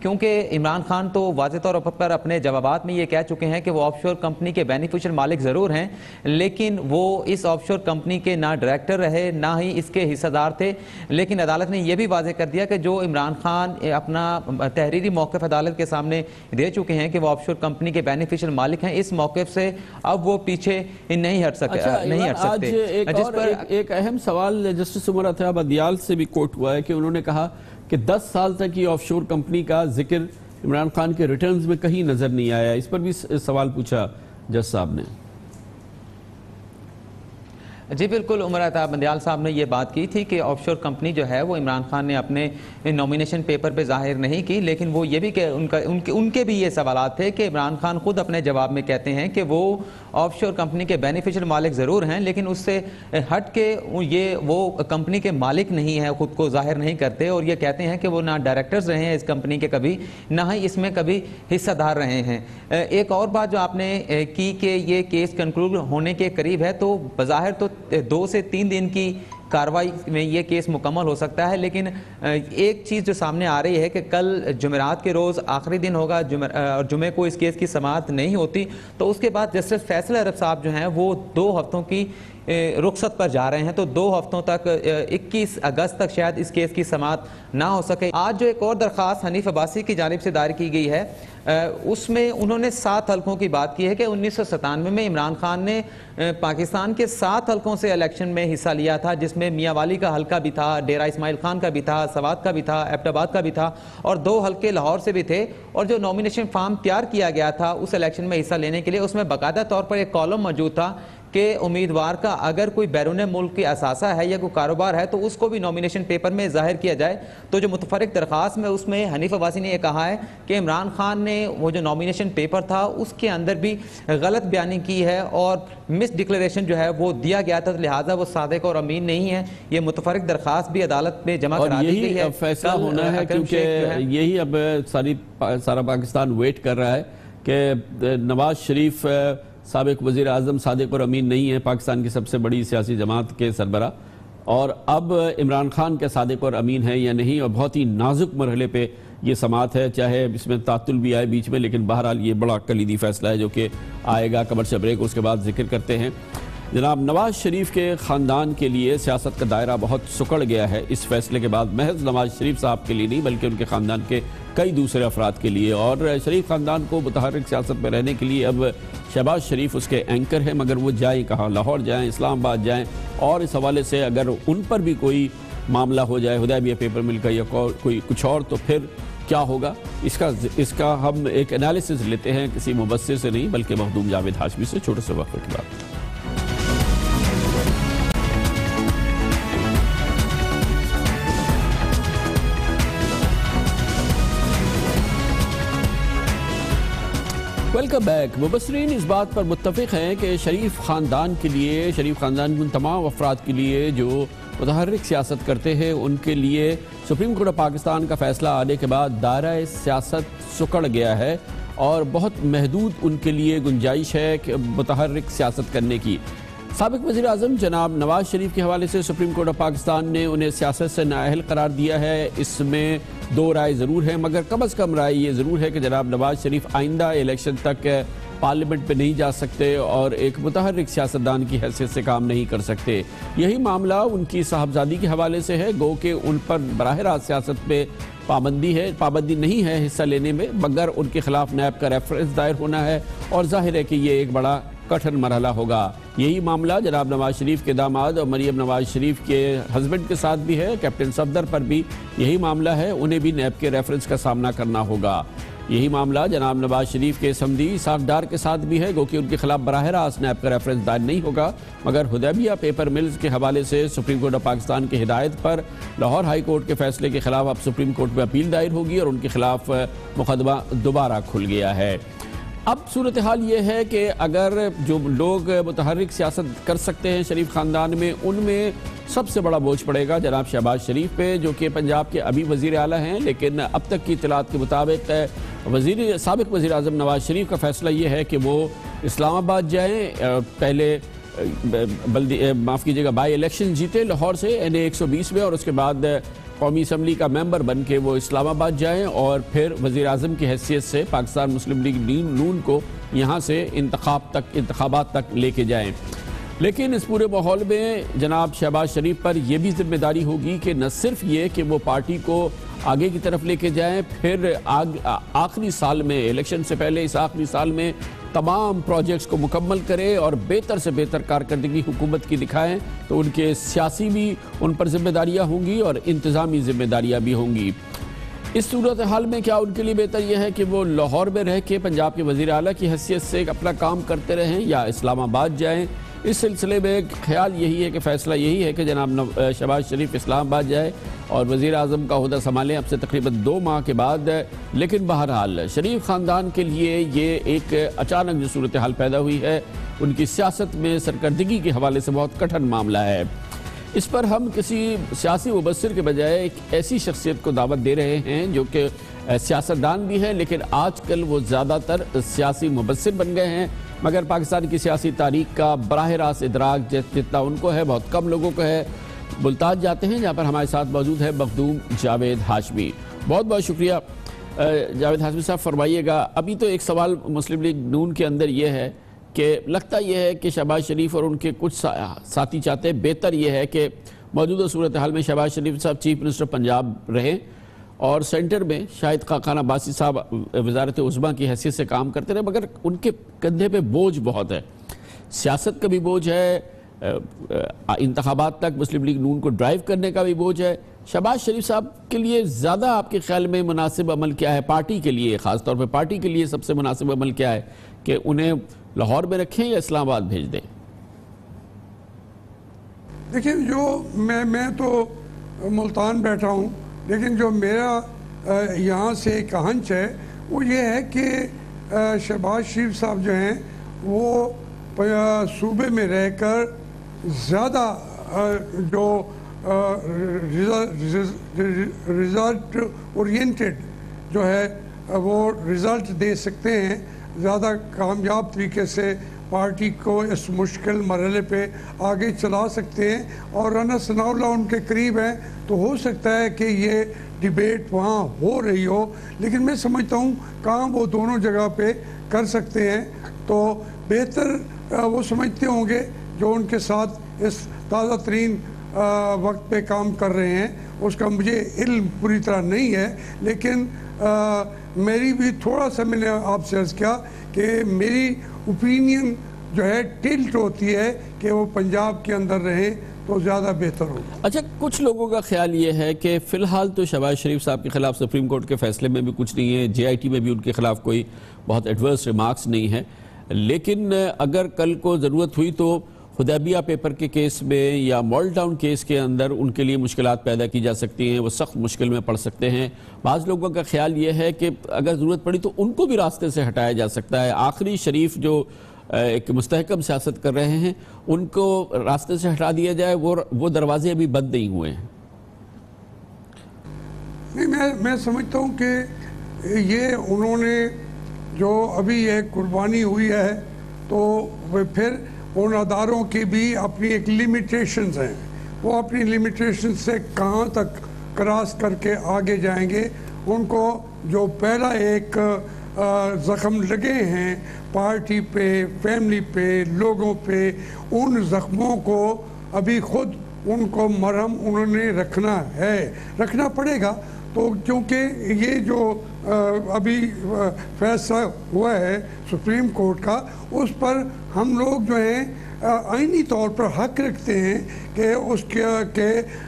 کیونکہ عمران خان تو واضح طور پر اپنے جوابات میں یہ کہہ چکے ہیں کہ وہ آف شور کمپنی کے بینیفیشل مالک ضرور ہیں، لیکن وہ اس آف شور کمپنی کے نہ ڈائریکٹر رہے نہ ہی اس کے حصہ دار تھے۔ لیکن عدالت نے یہ بھی واضح کر دیا کہ جو عمران خان اپنا تحریری موقف عدالت کے سامنے دے چکے ہیں کہ وہ آف شور کمپنی کے بینیفیشل مالک ہیں، اس موقف سے اب وہ پیچھے نہیں ہٹ سکتے۔ ایک اہم سوال جسٹس عمر عطیہ بدیال سے بھی کوٹ ہوا ہے کہ انہوں نے کہا کہ 10 سال تک یہ آف شور کمپنی کا ذکر عمران خان کے ریٹرنز میں کہیں نظر نہیں آیا، اس پر بھی سوال پوچھا جج صاحب نے۔ جی بالکل، عمر عطیہ بدیال صاحب نے یہ بات کی تھی کہ آف شور کمپنی جو ہے وہ عمران خان نے اپنے نومینیشن پیپر پہ ظاہر نہیں کی، لیکن وہ یہ بھی کہ ان کے بھی یہ سوالات تھے کہ عمران خان خود اپنے جواب میں کہتے ہیں کہ وہ آف شور کمپنی کے بینیفیشل مالک ضرور ہیں، لیکن اس سے ہٹ کے وہ کمپنی کے مالک نہیں ہیں، خود کو ظاہر نہیں کرتے، اور یہ کہتے ہیں کہ وہ نہ ڈائریکٹرز رہے ہیں اس کمپنی کے کبھی، نہ ہی اس میں کبھی حصہ دار رہے ہیں۔ ایک اور بات جو آپ نے کی کہ یہ کیس کنکلوڈ ہونے کے قریب ہے، تو بظاہر تو 2 سے 3 دن کی کاروائی میں یہ کیس مکمل ہو سکتا ہے، لیکن ایک چیز جو سامنے آ رہی ہے کہ کل جمعرات کے روز آخری دن ہوگا اور جمعے کو اس کیس کی سماعت نہیں ہوتی، تو اس کے بعد جسٹس فیصل عرب صاحب جو ہیں وہ 2 ہفتوں کی رخصت پر جا رہے ہیں، تو 2 ہفتوں تک 21 اگست تک شاید اس کیس کی سماعت نہ ہو سکے۔ آج جو ایک اور درخواست حنیف عباسی کی جانب سے دائر کی گئی ہے، اس میں انہوں نے 7 حلقوں کی بات کی ہے کہ 1997 میں عمران خان نے پاکستان کے 7 حلقوں سے الیکشن میں حصہ لیا تھا، جس میں میاں والی کا حلقہ بھی تھا، ڈیرہ اسماعیل خان کا بھی تھا، سوات کا بھی تھا، ایبٹ آباد کا بھی تھا، اور 2 حلقے لاہور سے بھی تھے، اور جو نومینیشن فارم تیار کیا گیا تھا اس الیکشن میں حصہ لینے کے لیے، اس میں باقاعدہ طور پر ایک کالم موجود تھا کہ امیدوار کا اگر کوئی بیرون ملک کی اثاثہ ہے یا کوئی کاروبار ہے تو اس کو بھی نومینیشن پیپر میں ظاہر کیا جائے۔ تو جو متفرق درخواست میں اس میں حنیف عباسی نے یہ کہا ہے کہ عمران خان نے وہ جو نومینیشن پیپر تھا اس کے اندر بھی غلط بیانی کی ہے اور مس ڈکلیریشن جو ہے وہ دیا گیا تھا، لہٰذا وہ صادق اور امین نہیں ہے۔ یہ متفرق درخواست بھی عدالت میں جمع کرا دی گئی ہے، اور یہی فیصلہ ہونا ہے، کیونکہ یہی اب سارا پاکستان ویٹ کر رہا ہے کہ نواز شریف سابق وزیر اعظم صادق اور امین نہیں ہے، پاکستان کی سب سے بڑی سیاسی جماعت کے سربراہ، اور اب عمران خان کے صادق اور امین ہے یا نہیں، اور بہت ہی نازک مرحلے پہ یہ سماعت ہے، چاہے اس میں تعطل بھی آئے بیچ میں، لیکن بہرحال یہ بڑا کلیدی فیصلہ ہے جو کہ آئے گا کمرشل بریک، اس کے بعد ذکر کرتے ہیں۔ جناب نواز شریف کے خاندان کے لیے سیاست کا دائرہ بہت سکڑ گیا ہے اس فیصلے کے بعد، محض نواز شریف صاحب کے لیے نہیں بلکہ ان کے خاندان کے کئی دوسرے افراد کے لیے، اور شریف خاندان کو متحرک سیاست میں رہنے کے لیے اب شہباز شریف اس کے اینکر ہیں، مگر وہ جائیں کہاں، لاہور جائیں، اسلام آباد جائیں، اور اس حوالے سے اگر ان پر بھی کوئی معاملہ ہو جائے حدیبیہ پیپر مل کا یا کوئی کچھ اور، تو پھر کیا ہوگا؟ اس کا ہم ایک انالیسس لیتے ہیں کسی مبصر سے نہیں بلکہ مخدوم جاوید ہاشمی سے، چھوٹے سے وقفے کے بعد۔ Welcome back. مبصرین اس بات پر متفق ہیں کہ شریف خاندان کے لیے، شریف خاندان کے ان تمام افراد کے لیے جو متحرک سیاست کرتے ہیں، ان کے لیے سپریم کورٹ آف پاکستان کا فیصلہ آنے کے بعد دائرہ سیاست سکڑ گیا ہے اور بہت محدود ان کے لیے گنجائش ہے کہ متحرک سیاست کرنے کی۔ سابق وزیر اعظم جناب نواز شریف کے حوالے سے سپریم کورٹ آف پاکستان نے انہیں سیاست سے نااہل قرار دیا ہے، اس میں 2 رائے ضرور ہیں، مگر کم از کم رائے یہ ضرور ہے کہ جناب نواز شریف آئندہ الیکشن تک پارلیمنٹ پہ نہیں جا سکتے اور ایک متحرک سیاستدان کی حیثیت سے کام نہیں کر سکتے۔ یہی معاملہ ان کی صاحبزادی کے حوالے سے ہے، گو کہ ان پر براہ راست سیاست پہ پابندی نہیں ہے حصہ لینے میں، مگر ان کے خلاف نیب کا ریفرنس دائر ہونا ہے، اور ظاہر ہے کہ یہ ایک بڑا کٹھن مرحلہ ہوگا۔ یہی معاملہ جناب نواز شریف کے داماد اور مریم نواز شریف کے ہسبینڈ کے ساتھ بھی ہے، کیپٹن صفدر پر بھی یہی معاملہ ہے، انہیں بھی نیب کے ریفرنس کا سامنا کرنا ہوگا۔ یہی معاملہ جناب نواز شریف کے سمدی اسحاق ڈار کے ساتھ بھی ہے، گو کہ ان کے خلاف براہ راست نیب کا ریفرنس دائر نہیں ہوگا، مگر حدیبیہ پیپر ملز کے حوالے سے سپریم کورٹ آف پاکستان کی ہدایت پر لاہور ہائی کورٹ کے فیصلے کے خلاف اب سپریم کورٹ میں اپیل دائر ہوگی اور ان کے خلاف مقدمہ دوبارہ کھل گیا ہے۔ اب صورتحال یہ ہے کہ اگر جو لوگ متحرک سیاست کر سکتے ہیں شریف خاندان میں، ان میں سب سے بڑا بوجھ پڑے گا جناب شہباز شریف پہ، جو کہ پنجاب کے ابھی وزیر اعلیٰ ہیں، لیکن اب تک کی اطلاعات کے مطابق سابق وزیر اعظم نواز شریف کا فیصلہ یہ ہے کہ وہ اسلام آباد جائیں، پہلے بائی الیکشن جیتے لاہور سے NA 120 میں، اور اس کے بعد قومی اسمبلی کا ممبر بن کے وہ اسلام آباد جائیں اور پھر وزیر اعظم کی حیثیت سے پاکستان مسلم لیگ نون کو یہاں سے انتخابات تک لے کے جائیں۔ لیکن اس پورے ماحول میں جناب شہباز شریف پر یہ بھی ذمہ داری ہوگی کہ نہ صرف یہ کہ وہ پارٹی کو آگے کی طرف لے کے جائیں، پھر آخری سال میں، الیکشن سے پہلے اس آخری سال میں تمام پروجیکٹس کو مکمل کرے اور بہتر سے بہتر کارکردگی حکومت کی دکھائیں، تو ان کے سیاسی بھی ان پر ذمہ داریاں ہوں گی اور انتظامی ذمہ داریاں بھی ہوں گی۔ اس صورتحال میں کیا ان کے لیے بہتر یہ ہے کہ وہ لاہور میں رہ کے پنجاب کے وزیر اعلیٰ کی حیثیت سے اپنا کام کرتے رہیں یا اسلام آباد جائیں؟ اس سلسلے میں خیال یہی ہے کہ فیصلہ یہی ہے کہ جناب شہباز شریف اسلام آباد جائے اور وزیر اعظم کا عہدہ سنبھالیں اب سے تقریباً 2 ماہ کے بعد۔ لیکن بہرحال شریف خاندان کے لیے یہ ایک اچانک جو صورتحال پیدا ہوئی ہے، ان کی سیاست میں سرکردگی کے حوالے سے بہت کٹھن معاملہ ہے۔ اس پر ہم کسی سیاسی مبصر کے بجائے ایک ایسی شخصیت کو دعوت دے رہے ہیں جو کہ سیاستدان بھی ہے، لیکن آج کل وہ زیادہ تر سیاسی مبصر بن گئے ہیں، مگر پاکستان کی سیاسی تاریخ کا براہ راست ادراک جتنا ان کو ہے بہت کم لوگوں کو ہے۔ ملتاج جاتے ہیں جہاں پر ہمارے ساتھ موجود ہے مخدوم جاوید ہاشمی۔ بہت بہت شکریہ جاوید ہاشمی صاحب۔ فرمائیے گا، ابھی تو ایک سوال مسلم لیگ نون کے اندر یہ ہے کہ لگتا یہ ہے کہ شہباز شریف اور ان کے کچھ ساتھی چاہتے ہیں، بہتر یہ ہے کہ موجودہ صورتحال میں شہباز شریف صاحب چیف منسٹر پنجاب رہیں اور سینٹر میں شاہد خاقان عباسی صاحب وزارت عظمیٰ کی حیثیت سے کام کرتے رہے، مگر ان کے کندھے پہ بوجھ بہت ہے، سیاست کا بھی بوجھ ہے، انتخابات تک مسلم لیگ نون کو ڈرائیو کرنے کا بھی بوجھ ہے۔ شہباز شریف صاحب کے لیے زیادہ آپ کے خیال میں مناسب عمل کیا ہے، پارٹی کے لیے، خاص طور پہ پارٹی کے لیے سب سے مناسب عمل کیا ہے کہ انہیں لاہور میں رکھیں یا اسلام آباد بھیج دیں؟ دیکھیں، جو میں تو ملتان بیٹھا ہوں، لیکن جو میرا یہاں سے ایک ہنچ ہے وہ یہ ہے کہ شہباز شریف صاحب جو ہیں وہ صوبے میں رہ کر زیادہ جو ریزلٹ اورینٹڈ جو ہے وہ رزلٹ دے سکتے ہیں، زیادہ کامیاب طریقے سے پارٹی کو اس مشکل مرحلے پہ آگے چلا سکتے ہیں، اور رانا ثناء اللہ ان کے قریب ہیں، تو ہو سکتا ہے کہ یہ ڈیبیٹ وہاں ہو رہی ہو، لیکن میں سمجھتا ہوں کام وہ دونوں جگہ پہ کر سکتے ہیں، تو بہتر وہ سمجھتے ہوں گے جو ان کے ساتھ اس تازہ ترین وقت پہ کام کر رہے ہیں۔ اس کا مجھے علم پوری طرح نہیں ہے، لیکن میری بھی تھوڑا سا، میں نے آپ سے عرض کیا کہ میری اوپینین جو ہے ٹلٹ ہوتی ہے کہ وہ پنجاب کے اندر رہیں تو زیادہ بہتر ہو۔ اچھا، کچھ لوگوں کا خیال یہ ہے کہ فی الحال تو شہباز شریف صاحب کے خلاف سپریم کورٹ کے فیصلے میں بھی کچھ نہیں ہے، جے آئی ٹی میں بھی ان کے خلاف کوئی بہت ایڈورس ریمارکس نہیں ہے، لیکن اگر کل کو ضرورت ہوئی تو حدیبیہ پیپر کے کیس میں یا مال ٹاؤن کیس کے اندر ان کے لیے مشکلات پیدا کی جا سکتی ہیں، وہ سخت مشکل میں پڑ سکتے ہیں۔ بعض لوگوں کا خیال یہ ہے کہ اگر ضرورت پڑی تو ان کو بھی راستے سے ہٹایا جا سکتا ہے۔ آخری شریف جو ایک مستحکم سیاست کر رہے ہیں، ان کو راستے سے ہٹا دیا جائے، وہ دروازے ابھی بند نہیں ہوئے ہیں۔ نہیں، میں سمجھتا ہوں کہ یہ انہوں نے جو ابھی یہ قربانی ہوئی ہے، تو پھر ان اداروں کی بھی اپنی ایک لیمیٹیشنز ہیں، وہ اپنی لیمیٹیشنز سے کہاں تک کراس کر کے آگے جائیں گے۔ ان کو جو پہلا ایک زخم لگے ہیں پارٹی پہ، فیملی پہ، لوگوں پہ، ان زخموں کو ابھی خود ان کو مرہم انہوں نے رکھنا پڑے گا۔ تو کیونکہ یہ جو ابھی فیصلہ ہوا ہے سپریم کورٹ کا، اس پر ہم لوگ جو ہیں آئینی طور پر حق رکھتے ہیں کہ اس کے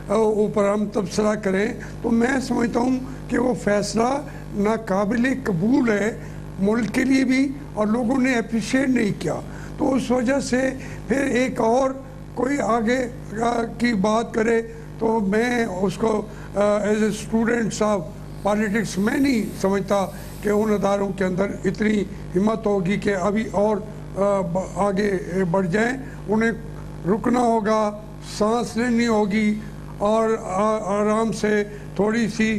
اوپر ہم تبصرہ کریں۔ تو میں سمجھتا ہوں کہ وہ فیصلہ ناقابل قبول ہے ملک کے لیے بھی، اور لوگوں نے اپریشیٹ نہیں کیا، تو اس وجہ سے پھر ایک اور کوئی آگے کی بات کرے تو میں اس کو as a student of politics میں نہیں سمجھتا کہ ان اداروں کے اندر اتنی ہمت ہوگی کہ ابھی اور آگے بڑھ جائیں۔ انہیں رکنا ہوگا، سانس لینی ہوگی، اور آرام سے تھوڑی سی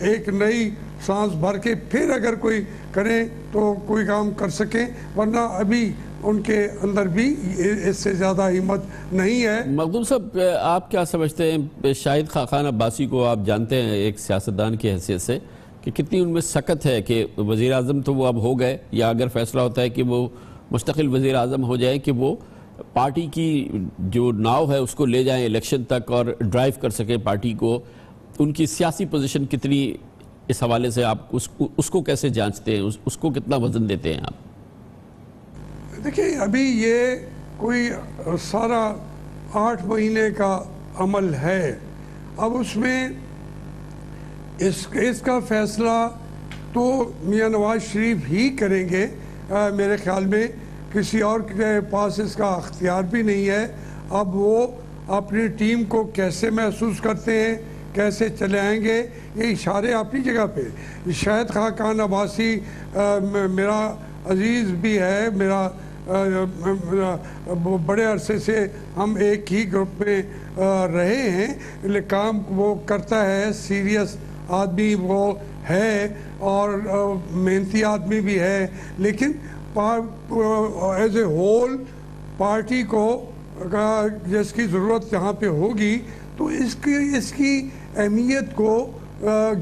ایک نئی سانس بھر کے پھر اگر کوئی کریں تو کوئی کام کر سکیں، ورنہ ابھی ان کے اندر بھی اس سے زیادہ ہمت نہیں ہے۔ مخدوم صاحب، آپ کیا سمجھتے ہیں شاہد خاقان عباسی کو آپ جانتے ہیں ایک سیاستدان کی حیثیت سے کہ کتنی ان میں سکت ہے کہ وزیر اعظم تو وہ اب ہو گئے، یا اگر فیصلہ ہوتا ہے کہ وہ مستقل وزیر اعظم ہو جائیں کہ وہ پارٹی کی جو ناؤ ہے اس کو لے جائیں الیکشن تک اور ڈرائیو کر سکیں پارٹی کو، ان کی سیاسی پوزیشن کتنی اس حوالے سے آپ اس کو کیسے جانچتے ہیں، اس کو کتنا وزن دیتے ہیں آپ؟ دیکھیں ابھی یہ کوئی سارا 8 مہینے کا عمل ہے، اب اس میں اس کا فیصلہ تو میاں نواز شریف ہی کریں گے میرے خیال میں، کسی اور کے پاس اس کا اختیار بھی نہیں ہے۔ اب وہ اپنی ٹیم کو کیسے محسوس کرتے ہیں، کیسے چلائیں گے، یہ اشارے اپنی جگہ پہ۔ شاہد خاقان عباسی میرا عزیز بھی ہے، میرا بڑے عرصے سے ہم ایک ہی گروپ میں رہے ہیں، کام وہ کرتا ہے، سیریس آدمی وہ ہے اور محنتی آدمی بھی ہے، لیکن ایز اے ہول پارٹی کو جس کی ضرورت جہاں پہ ہوگی تو اس کی اہمیت کو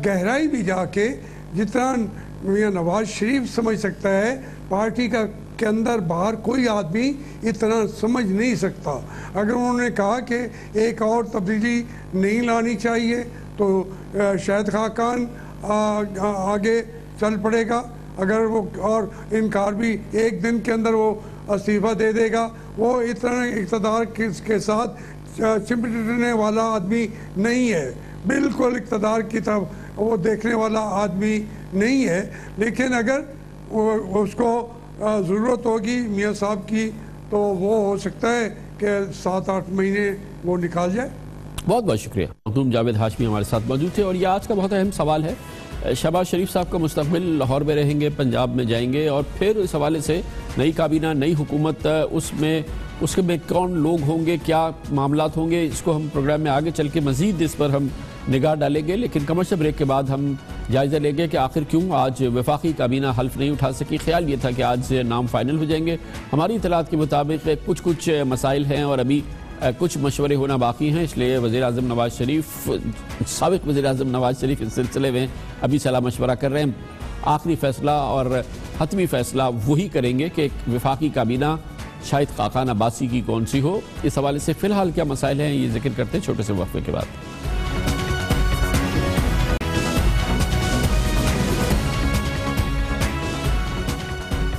گہرائی بھی جا کے جتنا میاں نواز شریف سمجھ سکتا ہے، پارٹی کے اندر باہر کوئی آدمی اتنا سمجھ نہیں سکتا۔ اگر انہوں نے کہا کہ ایک اور تبدیلی نہیں لانی چاہیے تو شاہد خاقان آگے چل پڑے گا، اگر وہ اور انکار بھی ایک دن کے اندر وہ استعفیٰ دے دے گا، وہ اتنا اقتدار کے ساتھ چمٹنے والا آدمی نہیں ہے، بالکل اقتدار کی طرف وہ دیکھنے والا آدمی نہیں ہے۔ لیکن اگر اس کو ضرورت ہوگی میاں صاحب کی تو وہ ہو سکتا ہے کہ 7-8 مہینے وہ نکال جائے۔ بہت بہت شکریہ۔ مخدوم جاوید ہاشمی ہمارے ساتھ موجود تھے، اور یہ آج کا بہت اہم سوال ہے، شہباز شریف صاحب کا مستقبل لاہور میں رہیں گے، پنجاب میں جائیں گے، اور پھر اس حوالے سے نئی کابینہ، نئی حکومت، اس میں کون لوگ ہوں گے، کیا معاملات ہوں گے، اس کو ہم پروگرام میں آگے چل کے مزید اس پر ہم نگاہ ڈالیں گے۔ لیکن کمرشل بریک کے بعد ہم جائزہ لیں گے کہ آخر کیوں آج وفاقی کابینہ حلف نہیں اٹھا سکی۔ خیال یہ تھا کہ آج نام فائنل ہو جائیں گے، ہماری اطلاعات کے مطابق کچھ مسائل ہیں اور ابھی کچھ مشورے ہونا باقی ہیں، اس لیے وزیر اعظم نواز شریف، سابق وزیر اعظم نواز شریف اس سلسلے میں ابھی صلاح مشورہ کر رہے ہیں۔ آخری فیصلہ اور حتمی فیصلہ وہی کریں گے کہ وفاقی کابینہ شاہد خاقان عباسی کی کون سی ہو۔ اس حوالے سے فی الحال کیا مسائل ہیں یہ ذکر کرتے ہیں چھوٹے سے وقفے کے بعد۔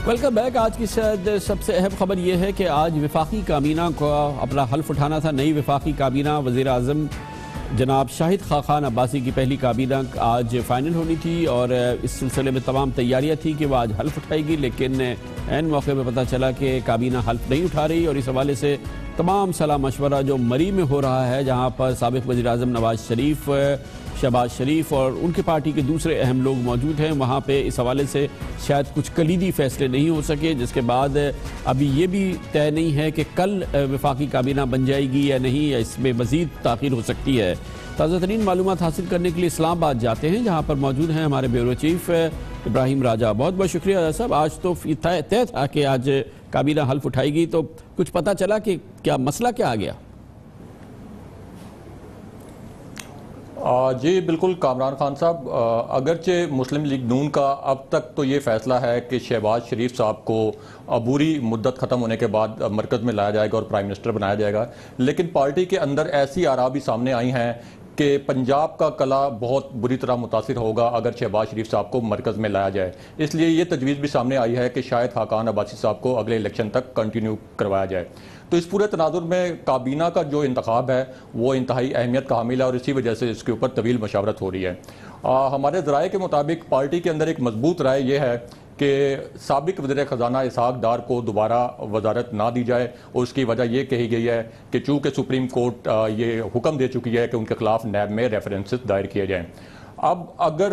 Welcome back. آج کی سب سے اہم خبر یہ ہے کہ آج وفاقی کابینہ کو اپنا حلف اٹھانا تھا۔ نئی وفاقی کابینہ وزیر اعظم جناب شاہد خاقان عباسی کی پہلی کابینہ آج فائنل ہونی تھی، اور اس سلسلے میں تمام تیاریاں تھیں کہ وہ آج حلف اٹھائے گی، لیکن عین موقع پہ پتہ چلا کہ کابینہ حلف نہیں اٹھا رہی، اور اس حوالے سے تمام صلاح مشورہ جو مری میں ہو رہا ہے، جہاں پر سابق وزیر اعظم نواز شریف، شہباز شریف اور ان کی پارٹی کے دوسرے اہم لوگ موجود ہیں، وہاں پہ اس حوالے سے شاید کچھ کلیدی فیصلے نہیں ہو سکے، جس کے بعد ابھی یہ بھی طے نہیں ہے کہ کل وفاقی کابینہ بن جائے گی یا نہیں، یا اس میں مزید تاخیر ہو سکتی ہے۔ تازہ ترین معلومات حاصل کرنے کے لیے اسلام آباد جاتے ہیں، جہاں پر موجود ہیں ہمارے بیورو چیف ابراہیم راجہ۔ بہت بہت شکریہ راجہ صاحب۔ آج تو طے تھا کہ آج کابینہ حلف اٹھائے گی، تو کچھ پتہ چلا کہ کیا مسئلہ کیا آ گیا؟ جی بالکل کامران خان صاحب، اگرچہ مسلم لیگ نون کا اب تک تو یہ فیصلہ ہے کہ شہباز شریف صاحب کو عبوری مدت ختم ہونے کے بعد مرکز میں لایا جائے گا اور پرائم منسٹر بنایا جائے گا، لیکن پارٹی کے اندر ایسی آراء بھی سامنے آئی ہیں کہ پنجاب کا قلعہ بہت بری طرح متاثر ہوگا اگر شہباز شریف صاحب کو مرکز میں لایا جائے۔ اس لیے یہ تجویز بھی سامنے آئی ہے کہ شاہد خاقان عباسی صاحب کو اگلے الیکشن تک کنٹینیو کروایا جائے۔ تو اس پورے تناظر میں کابینہ کا جو انتخاب ہے وہ انتہائی اہمیت کا حامل ہے، اور اسی وجہ سے اس کے اوپر طویل مشاورت ہو رہی ہے۔ ہمارے ذرائع کے مطابق پارٹی کے اندر ایک مضبوط رائے یہ ہے کہ سابق وزیر خزانہ اسحاق ڈار کو دوبارہ وزارت نہ دی جائے، اور اس کی وجہ یہ کہی گئی ہے کہ چونکہ سپریم کورٹ یہ حکم دے چکی ہے کہ ان کے خلاف نیب میں ریفرنسز دائر کیے جائیں۔ اب اگر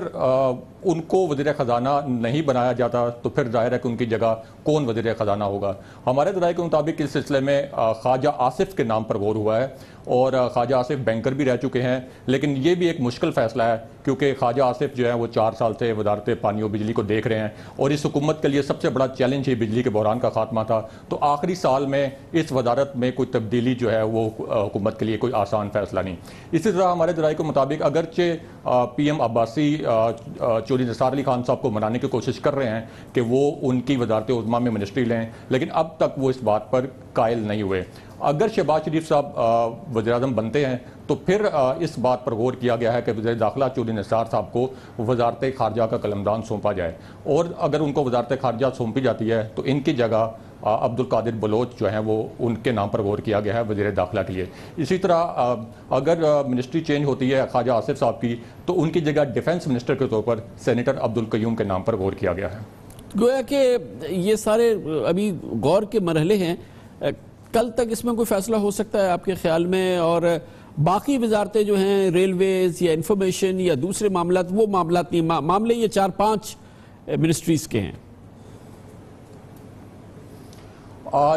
ان کو وزیر خزانہ نہیں بنایا جاتا تو پھر ظاہر ہے کہ ان کی جگہ کون وزیر خزانہ ہوگا. ہمارے ذرائع کے مطابق اس سلسلے میں خواجہ آصف کے نام پر غور ہوا ہے اور خواجہ آصف بینکر بھی رہ چکے ہیں, لیکن یہ بھی ایک مشکل فیصلہ ہے کیونکہ خواجہ آصف جو ہے وہ 4 سال سے وزارت پانی و بجلی کو دیکھ رہے ہیں اور اس حکومت کے لیے سب سے بڑا چیلنج ہی بجلی کے بحران کا خاتمہ تھا. تو آخری سال میں اس وزارت میں کوئی تبدیلی جو ہے وہ حکومت کے لیے کوئی آسان فیصلہ نہیں. اسی طرح ہمارے ذرائع کے مطابق اگرچہ پی ایم عباسی چودھری نثار علی خان صاحب کو منانے کی کوشش کر رہے ہیں کہ وہ ان کی وزارت عظمیٰ میں منسٹری لیں, لیکن اب تک وہ اس بات پر قائل نہیں ہوئے. اگر شہباز شریف صاحب وزیر اعظم بنتے ہیں تو پھر اس بات پر غور کیا گیا ہے کہ وزیر داخلہ چودھری نثار صاحب کو وزارت خارجہ کا قلمدان سونپا جائے, اور اگر ان کو وزارت خارجہ سونپی جاتی ہے تو ان کی جگہ عبد القادر بلوچ جو ہیں وہ ان کے نام پر غور کیا گیا ہے وزیر داخلہ کے لیے. اسی طرح اگر منسٹری چینج ہوتی ہے خواجہ آصف صاحب کی تو ان کی جگہ ڈیفنس منسٹر کے طور پر سینیٹر عبد القیوم کے نام پر غور کیا گیا ہے. گویا کہ یہ سارے ابھی غور کے مرحلے ہیں, کل تک اس میں کوئی فیصلہ ہو سکتا ہے آپ کے خیال میں؟ اور باقی وزارتیں جو ہیں ریلویز یا انفارمیشن یا دوسرے معاملات, وہ معاملات نہیں, معاملے یہ 4-5 منسٹریز کے ہیں.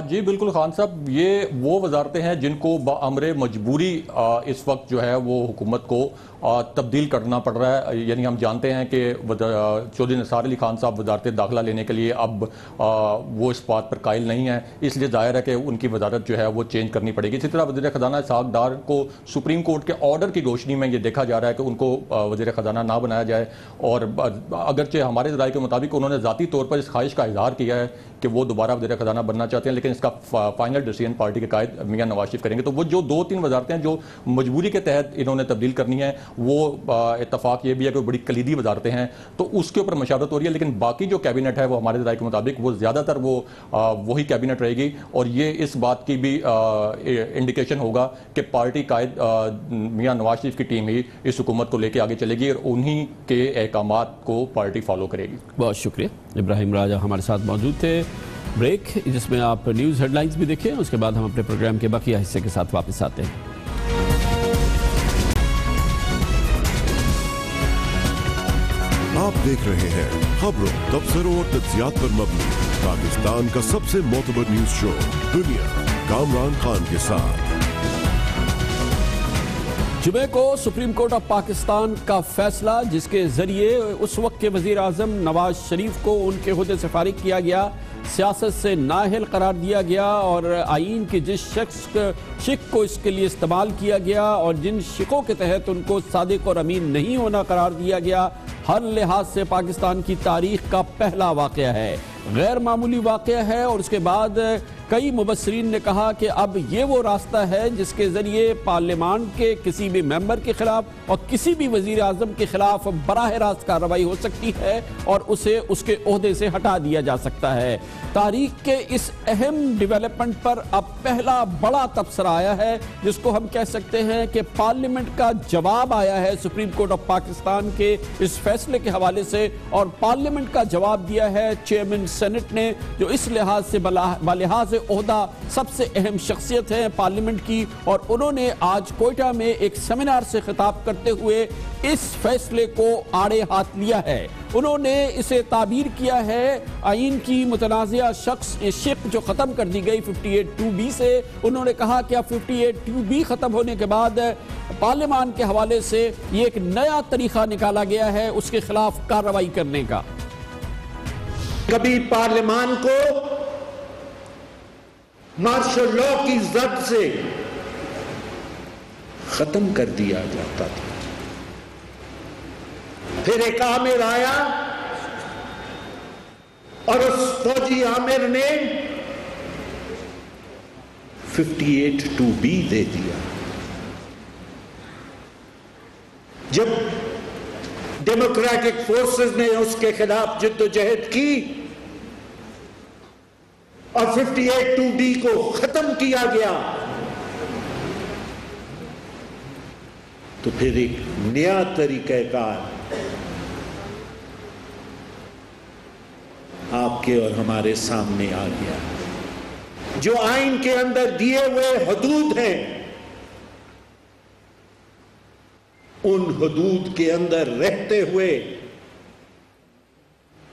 جی بالکل خان صاحب, یہ وہ وزارتیں ہیں جن کو بامر مجبوری اس وقت جو ہے وہ حکومت کو تبدیل کرنا پڑ رہا ہے. یعنی ہم جانتے ہیں کہ چودھری نثار علی خان صاحب وزارت داخلہ لینے کے لیے اب وہ اس بات پر قائل نہیں ہیں, اس لیے ظاہر ہے کہ ان کی وزارت جو ہے وہ چینج کرنی پڑے گی. اسی طرح وزیر خزانہ اسحاق ڈار کو سپریم کورٹ کے آرڈر کی روشنی میں یہ دیکھا جا رہا ہے کہ ان کو وزیر خزانہ نہ بنایا جائے, اور اگرچہ ہمارے ذرائع کے مطابق انہوں نے ذاتی طور پر اس خواہش کا اظہار کیا ہے کہ وہ دوبارہ وزیر خزانہ بننا چاہتے ہیں, لیکن اس کا فائنل ڈیسیژن پارٹی کے قائد میاں نواز شریف کریں گے. تو وہ جو 2-3 وزارتیں جو مجبوری کے تحت انہوں نے تبدیل کرنی ہیں, وہ اتفاق یہ بھی ہے کہ بڑی کلیدی وزارتیں ہیں تو اس کے اوپر مشاورت ہو رہی ہے, لیکن باقی جو کیبنٹ ہے وہ ہمارے ذرائع کے مطابق وہ زیادہ تر وہی کیبنٹ رہے گی, اور یہ اس بات کی بھی انڈیکیشن ہوگا کہ پارٹی قائد میاں نواز شریف کی ٹیم ہی اس حکومت کو لے کے آگے چلے گی اور انہی کے احکامات کو پارٹی فالو کرے گی. بہت شکریہ. ابراہیم راجہ ہمارے ساتھ موجود تھے. بریک جس میں آپ نیوز ہیڈ لائنز بھی دیکھیں, اس کے بعد ہم اپنے پروگرام کے بقیہ حصے کے ساتھ واپس آتے ہیں. آپ دیکھ رہے ہیں خبروں, تبصروں اور تجزیات پر مبنی پاکستان کا سب سے معتبر نیوز شو دنیا, کامران خان کے ساتھ. جمعے کو سپریم کورٹ آف پاکستان کا فیصلہ, جس کے ذریعے اس وقت کے وزیر اعظم نواز شریف کو ان کے عہدے سے فارغ کیا گیا, سیاست سے نااہل قرار دیا گیا, اور آئین کے جس شق کو اس کے لیے استعمال کیا گیا اور جن شقوں کے تحت ان کو صادق اور امین نہیں ہونا قرار دیا گیا, ہر لحاظ سے پاکستان کی تاریخ کا پہلا واقعہ ہے, غیر معمولی واقعہ ہے. اور اس کے بعد کئی مبصرین نے کہا کہ اب یہ وہ راستہ ہے جس کے ذریعے پارلیمان کے کسی بھی ممبر کے خلاف اور کسی بھی وزیر اعظم کے خلاف براہ راست کارروائی ہو سکتی ہے اور اسے اس کے عہدے سے ہٹا دیا جا سکتا ہے. تاریخ کے اس اہم ڈیولپمنٹ پر اب پہلا بڑا تبصرہ آیا ہے, جس کو ہم کہہ سکتے ہیں کہ پارلیمنٹ کا جواب آیا ہے سپریم کورٹ آف پاکستان کے اس فیصلے کے حوالے سے, اور پارلیمنٹ کا جواب دیا ہے چیئرمین سینٹ نے, جو اس لحاظ سے بلحاظ عہدہ سب سے اہم شخصیت ہے پارلیمنٹ کی. اور انہوں نے آج کوئٹہ میں ایک سیمینار سے خطاب کرتے ہوئے اس فیصلے کو آڑے ہاتھ لیا ہے. انہوں نے اسے تعبیر کیا ہے آئین کی متنازعہ شق جو ختم کر دی گئی 58(2)B سے. انہوں نے کہا کہ اب 58(2)B ختم ہونے کے بعد پارلیمان کے حوالے سے یہ ایک نیا طریقہ نکالا گیا ہے اس کے خلاف کارروائی کرنے کا. کبھی پارلیمان کو مارشل لا کی زد سے ختم کر دیا جاتا تھا, پھر ایک آمر آیا اور اس فوجی آمر نے 58(2)B دے دیا. جب ڈیموکریٹک فورسز نے اس کے خلاف جد و جہد کی اور 58(2)B کو ختم کیا گیا, تو پھر ایک نیا طریقہ کار آپ کے اور ہمارے سامنے آ گیا, جو آئین کے اندر دیے ہوئے حدود ہیں ان حدود کے اندر رہتے ہوئے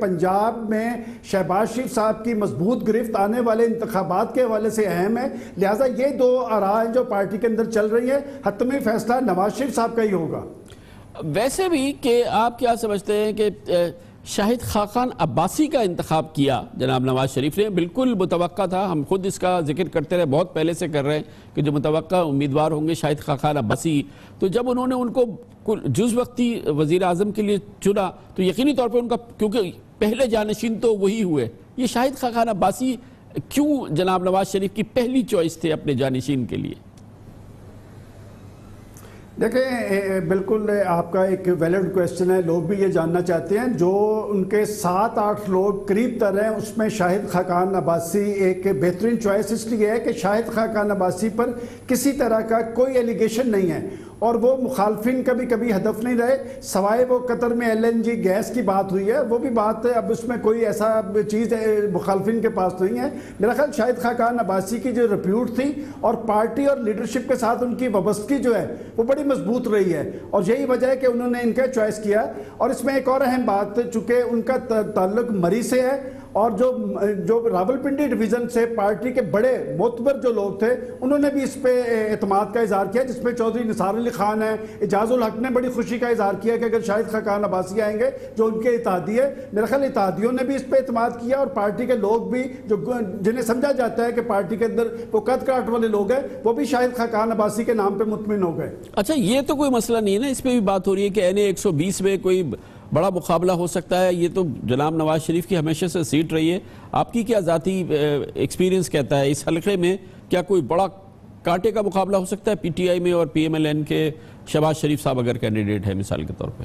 پنجاب میں شہباز شریف صاحب کی مضبوط گرفت آنے والے انتخابات کے حوالے سے اہم ہے، لہٰذا یہ دو آراء ہیں جو پارٹی کے اندر چل رہی ہیں، حتمی فیصلہ نواز شریف صاحب کا ہی ہوگا۔ ویسے بھی کہ آپ کیا سمجھتے ہیں کہ شاہد خاقان عباسی کا انتخاب کیا جناب نواز شریف نے؟ بالکل متوقع تھا، ہم خود اس کا ذکر کرتے رہے، بہت پہلے سے کر رہے ہیں کہ جو متوقع امیدوار ہوں گے شاہد خاقان عباسی، تو جب انہوں نے ان کو جز وقتی وزیر اعظم کے لیے چنا تو یقینی طور پہ ان کا، کیونکہ پہلے جانشین تو وہی ہوئے، یہ شاہد خاقان عباسی کیوں جناب نواز شریف کی پہلی چوائس تھے اپنے جانشین کے لیے؟ دیکھیں بالکل آپ کا ایک ویلڈ کویسچن ہے، لوگ بھی یہ جاننا چاہتے ہیں، جو ان کے 7-8 لوگ قریب تر ہیں اس میں شاہد خاقان عباسی ایک بہترین چوائس اس لیے ہے کہ شاہد خاقان عباسی پر کسی طرح کا کوئی ایلیگیشن نہیں ہے اور وہ مخالفین کا بھی کبھی ہدف نہیں رہے، سوائے وہ قطر میں LNG گیس کی بات ہوئی ہے، وہ بھی بات اب اس میں کوئی ایسا چیز مخالفین کے پاس نہیں ہے۔ میرا خیال شاہد خاقان عباسی کی جو ریپیوٹ تھی اور پارٹی اور لیڈرشپ کے ساتھ ان کی وابستگی جو ہے وہ بڑی مضبوط رہی ہے، اور یہی وجہ ہے کہ انہوں نے ان کا چوائس کیا۔ اور اس میں ایک اور اہم بات، چونکہ ان کا تعلق مری سے ہے اور جو راولپنڈی ڈویژن سے پارٹی کے بڑے معتبر جو لوگ تھے انہوں نے بھی اس پہ اعتماد کا اظہار کیا، جس میں چودھری نثار علی خان ہیں، اعجاز الحق نے بڑی خوشی کا اظہار کیا کہ اگر شاہد خاقان عباسی آئیں گے جو ان کے اتحادی ہے، میرا خیال اتحادیوں نے بھی اس پہ اعتماد کیا اور پارٹی کے لوگ بھی جو جنہیں سمجھا جاتا ہے کہ پارٹی کے اندر وہ قد کاٹ والے لوگ ہیں، وہ بھی شاہد خاقان عباسی کے نام پہ مطمئن ہو گئے۔ اچھا، یہ تو کوئی مسئلہ نہیں ہے نا، اس پہ بھی بات ہو رہی ہے کہ NA 120 میں کوئی بڑا مقابلہ ہو سکتا ہے، یہ تو جناب نواز شریف کی ہمیشہ سے سیٹ رہی ہے، آپ کی کیا ذاتی ایکسپیرینس کہتا ہے اس حلقے میں کیا کوئی بڑا کانٹے کا مقابلہ ہو سکتا ہے PTI میں اور PMLN کے شہباز شریف صاحب اگر کینڈیڈیٹ ہے مثال کے طور پہ؟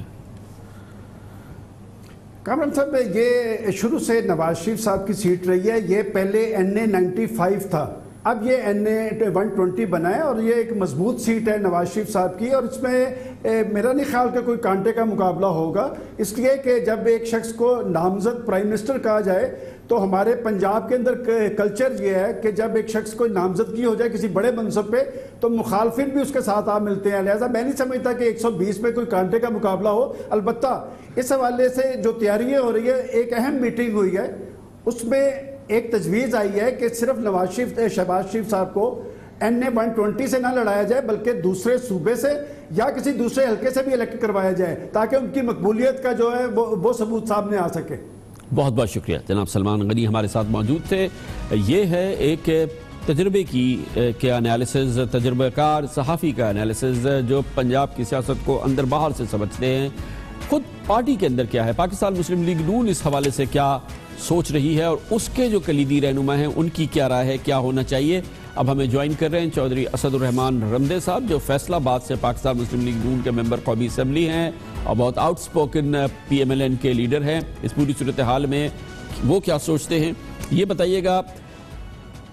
کامران صاحب، یہ شروع سے نواز شریف صاحب کی سیٹ رہی ہے، یہ پہلے NA 95 تھا، اب یہ NA 120 بنا ہے اور یہ ایک مضبوط سیٹ ہے نواز شریف صاحب کی، اور اس میں میرا نہیں خیال کہ کوئی کانٹے کا مقابلہ ہوگا، اس لیے کہ جب ایک شخص کو نامزد پرائم منسٹر کہا جائے تو ہمارے پنجاب کے اندر کلچر یہ ہے کہ جب ایک شخص کو نامزدگی ہو جائے کسی بڑے منصب پہ تو مخالفین بھی اس کے ساتھ آ ملتے ہیں، لہٰذا میں نہیں سمجھتا کہ 120 میں کوئی کانٹے کا مقابلہ ہو۔ البتہ اس حوالے سے جو تیاریاں ہو رہی ہے، ایک اہم میٹنگ ہوئی ہے، اس میں ایک تجویز آئی ہے کہ صرف شہباز شریف صاحب کو NA 120 سے نہ لڑایا جائے بلکہ دوسرے صوبے سے یا کسی دوسرے حلقے سے بھی الیکٹ کروایا جائے تاکہ ان کی مقبولیت کا جو ہے وہ ثبوت سامنے آ سکے۔ بہت بہت شکریہ، جناب سلمان غنی ہمارے ساتھ موجود تھے۔ یہ ہے ایک تجربے کی انالیسز، تجربہ کار صحافی کا انالیسز جو پنجاب کی سیاست کو اندر باہر سے سمجھتے ہیں، خود پارٹی کے اندر کیا ہے، پاکستان مسلم لیگ نون اس حوالے سے کیا سوچ رہی ہے اور اس کے جو کلیدی رہنما ہیں ان کی کیا رائے ہے، کیا ہونا چاہیے۔ اب ہمیں جوائن کر رہے ہیں چودھری اسد الرحمان رمدے صاحب جو فیصل آباد سے پاکستان مسلم لیگ نون کے ممبر قومی اسمبلی ہیں اور بہت آؤٹ سپوکن PMLN کے لیڈر ہیں۔ اس پوری صورتحال میں وہ کیا سوچتے ہیں یہ بتائیے گا۔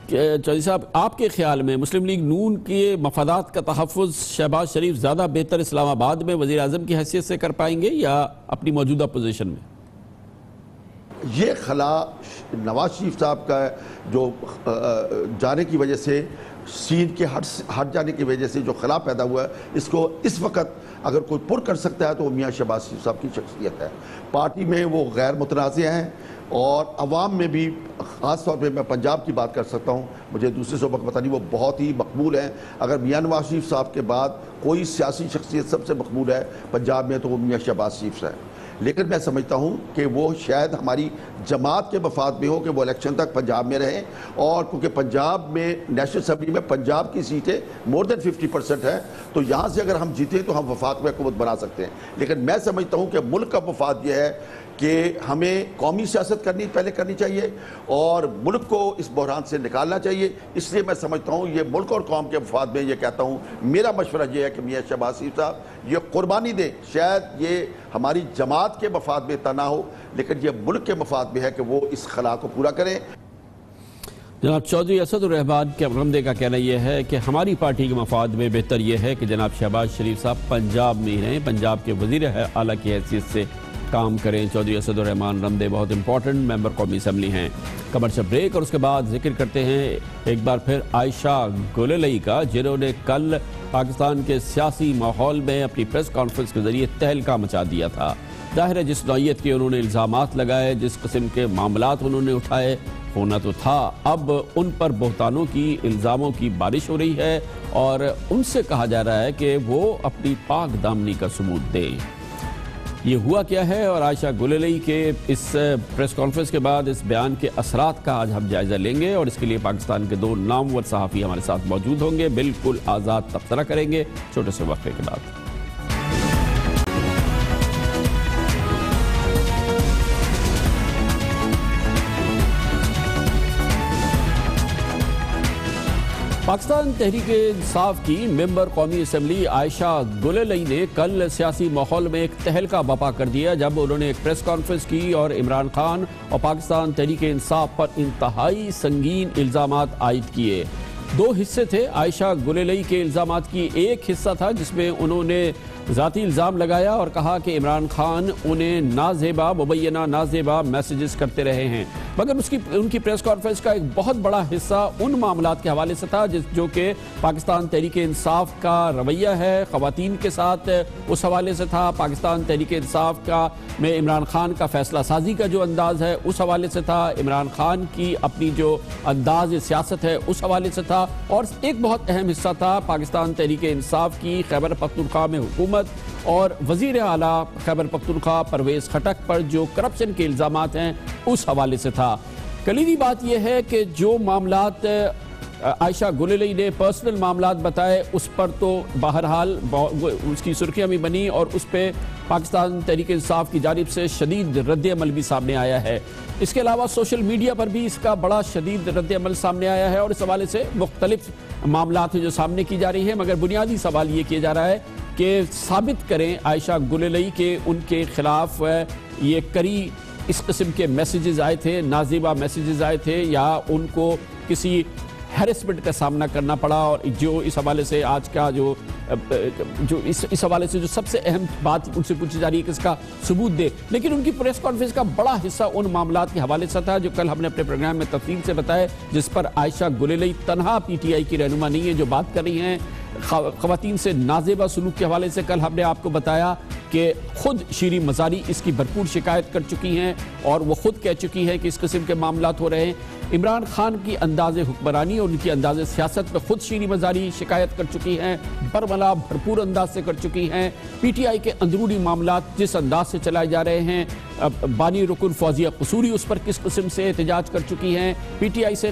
چودھری صاحب، آپ کے خیال میں مسلم لیگ نون کے مفادات کا تحفظ شہباز شریف زیادہ بہتر اسلام آباد میں وزیر اعظم کی حیثیت سے کر پائیں گے یا اپنی موجودہ پوزیشن میں؟ یہ خلا نواز شریف صاحب کا جو جانے کی وجہ سے، سین کے ہٹ جانے کی وجہ سے جو خلا پیدا ہوا ہے، اس کو اس وقت اگر کوئی پر کر سکتا ہے تو وہ میاں شہباز شریف صاحب کی شخصیت ہے۔ پارٹی میں وہ غیر متنازع ہیں اور عوام میں بھی، خاص طور پہ میں پنجاب کی بات کر سکتا ہوں، مجھے دوسرے صوبوں کا پتہ نہیں، وہ بہت ہی مقبول ہیں۔ اگر میاں نواز شریف صاحب کے بعد کوئی سیاسی شخصیت سب سے مقبول ہے پنجاب میں تو وہ میاں شہباز شریف ہے، لیکن میں سمجھتا ہوں کہ وہ شاید ہماری جماعت کے مفاد میں ہو کہ وہ الیکشن تک پنجاب میں رہیں، اور کیونکہ پنجاب میں نیشنل اسمبلی میں پنجاب کی سیٹیں مور دین 50% ہیں، تو یہاں سے اگر ہم جیتیں تو ہم وفاق میں حکومت بنا سکتے ہیں۔ لیکن میں سمجھتا ہوں کہ ملک کا مفاد یہ ہے کہ ہمیں قومی سیاست پہلے کرنی چاہیے اور ملک کو اس بحران سے نکالنا چاہیے۔ اس لیے میں سمجھتا ہوں یہ ملک اور قوم کے مفاد میں یہ کہتا ہوں، میرا مشورہ یہ ہے کہ میاں شہباز شریف صاحب یہ قربانی دیں۔ شاید یہ ہماری جماعت کے مفاد میں اتنا نہ ہو لیکن یہ ملک کے مفاد میں ہے کہ وہ اس خلا کو پورا کریں۔ جناب چودھری اسد الرحمان کے رمدے کا کہنا یہ ہے کہ ہماری پارٹی کے مفاد میں بہتر یہ ہے کہ جناب شہباز شریف صاحب پنجاب میں ہی رہیں، پنجاب کے وزیر اعلیٰ کی حیثیت سے کام کریں۔ چودھری اسد الرحمان رمدے بہت امپورٹنٹ ممبر قومی اسمبلی ہیں۔ کمرشل بریک اور اس کے بعد ذکر کرتے ہیں ایک بار پھر عائشہ گوللئی کا، جنہوں نے کل پاکستان کے سیاسی ماحول میں اپنی پریس کانفرنس کے ذریعے تہلکہ مچا دیا تھا۔ ظاہر ہے جس نوعیت کے انہوں نے الزامات لگائے، جس قسم کے معاملات انہوں نے اٹھائے، ہونا تو تھا۔ اب ان پر بہتانوں کی، الزاموں کی بارش ہو رہی ہے اور ان سے کہا جا رہا ہے کہ وہ اپنی پاک دامنی کا ثبوت دیں۔ یہ ہوا کیا ہے اور عائشہ گلالئی کے اس پریس کانفرنس کے بعد اس بیان کے اثرات کا آج ہم جائزہ لیں گے، اور اس کے لیے پاکستان کے 2 نامور صحافی ہمارے ساتھ موجود ہوں گے، بالکل آزاد تبصرہ کریں گے چھوٹے سے وقفے کے بعد۔ پاکستان تحریک انصاف کی ممبر قومی اسمبلی عائشہ گلالئی نے کل سیاسی ماحول میں ایک تہلکہ برپا کر دیا جب انہوں نے ایک پریس کانفرنس کی اور عمران خان اور پاکستان تحریک انصاف پر انتہائی سنگین الزامات عائد کیے۔ 2 حصے تھے عائشہ گلالئی کے الزامات کی۔ ایک حصہ تھا جس میں انہوں نے ذاتی الزام لگایا اور کہا کہ عمران خان انہیں نازیبا، مبینہ نازیبا میسیجز کرتے رہے ہیں، مگر ان کی پریس کانفرنس کا ایک بہت بڑا حصہ ان معاملات کے حوالے سے تھا جو کہ پاکستان تحریک انصاف کا رویہ ہے خواتین کے ساتھ، اس حوالے سے تھا۔ پاکستان تحریک انصاف کا میں عمران خان کا فیصلہ سازی کا جو انداز ہے اس حوالے سے تھا، عمران خان کی اپنی جو انداز سیاست ہے اس حوالے سے تھا، اور ایک بہت اہم حصہ تھا پاکستان تحریک انصاف کی خیبر پختونخوا میں حکومت اور وزیر اعلیٰ خیبر پختونخوا پرویز خٹک پر جو کرپشن کے الزامات ہیں اس حوالے سے تھا۔ کلیدی بات یہ ہے کہ جو معاملات عائشہ گلالئی نے پرسنل معاملات بتائے اس پر تو بہرحال اس کی سرخیاں بھی بنی اور اس پہ پاکستان تحریک انصاف کی جانب سے شدید رد عمل بھی سامنے آیا ہے۔ اس کے علاوہ سوشل میڈیا پر بھی اس کا بڑا شدید رد عمل سامنے آیا ہے، اور اس حوالے سے مختلف معاملات ہیں جو سامنے کی جا رہی ہیں، مگر بنیادی سوال یہ کیا جا رہا ہے کہ ثابت کریں عائشہ گلالئی کے ان کے خلاف یہ کری اس قسم کے میسیجز آئے تھے، نازیبا میسیجز آئے تھے، یا ان کو کسی ہیرسمنٹ کا سامنا کرنا پڑا، اور جو اس حوالے سے آج کا جو اس حوالے سے جو سب سے اہم بات ان سے پوچھی جا رہی ہے کہ اس کا ثبوت دے۔ لیکن ان کی پریس کانفرنس کا بڑا حصہ ان معاملات کے حوالے سے تھا جو کل ہم نے اپنے پروگرام میں تفصیل سے بتایا، جس پر عائشہ گلالئی تنہا پی ٹی آئی کی رہنما نہیں ہے جو بات کر رہی ہیں۔ خواتین سے نازیبا سلوک کے حوالے سے کل ہم نے آپ کو بتایا کہ خود شیریں مزاری اس کی بھرپور شکایت کر چکی ہیں اور وہ خود کہہ چکی ہیں کہ اس قسم کے معاملات ہو رہے ہیں۔ عمران خان کی انداز حکمرانی اور ان کی انداز سیاست پہ خود شیریں مزاری شکایت کر چکی ہیں، برملا بھرپور انداز سے کر چکی ہیں۔ پی ٹی آئی کے اندرونی معاملات جس انداز سے چلائے جا رہے ہیں، بانی رکن فوزیہ قصوری اس پر کس قسم سے احتجاج کر چکی ہیں۔ پی ٹی آئی سے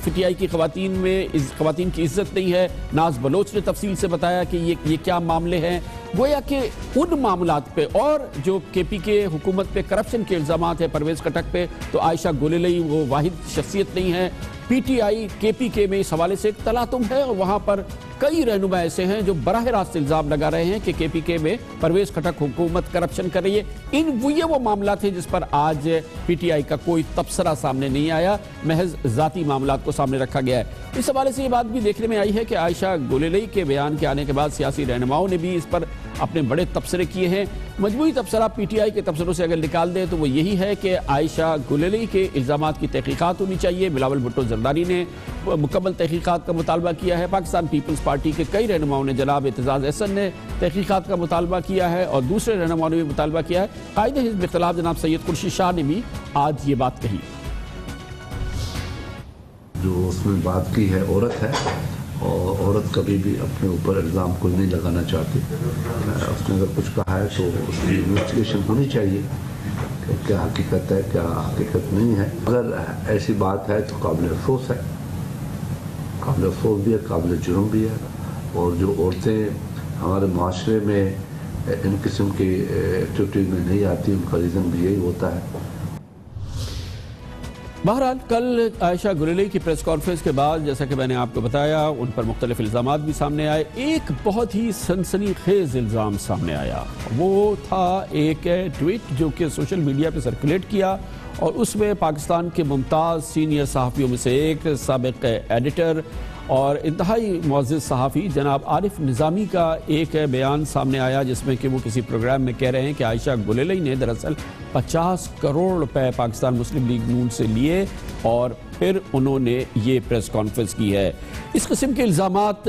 پی ٹی آئی کی خواتین کی عزت نہیں ہے۔ ناز بلوچ نے تفصیل سے بتایا کہ یہ کیا معاملے ہیں، گویا کہ ان معاملات پہ اور جو کے پی کے حکومت پہ کرپشن کے الزامات ہیں پرویز خٹک پہ، تو عائشہ گلالئی وہ واحد شخصیت نہیں ہے۔ پی ٹی آئی کے پی کے میں اس حوالے سے ایک تلاطم ہے، اور وہاں پر کئی رہنما ایسے ہیں جو براہ راست الزام لگا رہے ہیں کہ کے پی کے میں پرویز خٹک حکومت کرپشن کر رہی ہے۔ یہ وہ معاملات ہیں جس پر آج پی ٹی آئی کا کوئی تبصرہ سامنے نہیں آیا، محض ذاتی معاملات کو سامنے رکھا گیا ہے۔ اس حوالے سے یہ بات بھی دیکھنے میں آئی ہے کہ عائشہ گلالئی کے بیان کے آنے کے بعد سیاسی رہنماؤں نے بھی اس پر اپنے بڑے تبصرے کیے ہیں۔ مجموعی تبصرہ پی ٹی آئی کے تبصروں سے اگر نکال دیں تو وہ یہی ہے کہ عائشہ گلالئی کے الزامات کی تحقیقات ہونی چاہیے۔ بلاول بھٹو زرداری نے مکمل تحقیقات کا مطالبہ کیا ہے، پاکستان پیپلز پارٹی کے کئی رہنماؤں نے، جناب اعتزاز احسن نے تحقیقات کا مطالبہ کیا ہے، اور دوسرے رہنماؤں نے بھی مطالبہ کیا ہے۔ قائد حزب اختلاف جناب سید خورشید شاہ نے بھی آج یہ بات کہی۔ جو اس میں بات کی ہے عورت ہے، اور عورت کبھی بھی اپنے اوپر الزام کوئی نہیں لگانا چاہتی۔ اس نے اگر کچھ کہا ہے تو اس کی انویسٹیگیشن ہونی چاہیے کہ کیا حقیقت ہے کیا حقیقت نہیں ہے۔ اگر ایسی بات ہے تو قابل افسوس ہے، قابل افسوس بھی ہے، قابل جرم بھی ہے، اور جو عورتیں ہمارے معاشرے میں ان قسم کی ایکٹیویٹیز میں نہیں آتی ان کا ریزن بھی یہی ہوتا ہے۔ بہرحال کل عائشہ گلالئی کی پریس کانفرنس کے بعد جیسا کہ میں نے آپ کو بتایا ان پر مختلف الزامات بھی سامنے آئے۔ ایک بہت ہی سنسنی خیز الزام سامنے آیا، وہ تھا ایک ٹویٹ جو کہ سوشل میڈیا پہ سرکولیٹ کیا، اور اس میں پاکستان کے ممتاز سینئر صحافیوں میں سے ایک سابق ایڈیٹر اور انتہائی معزز صحافی جناب عارف نظامی کا ایک بیان سامنے آیا، جس میں کہ وہ کسی پروگرام میں کہہ رہے ہیں کہ عائشہ گلالئی نے دراصل 50 کروڑ روپے پاکستان مسلم لیگ نون سے لیے اور پھر انہوں نے یہ پریس کانفرنس کی ہے۔ اس قسم کے الزامات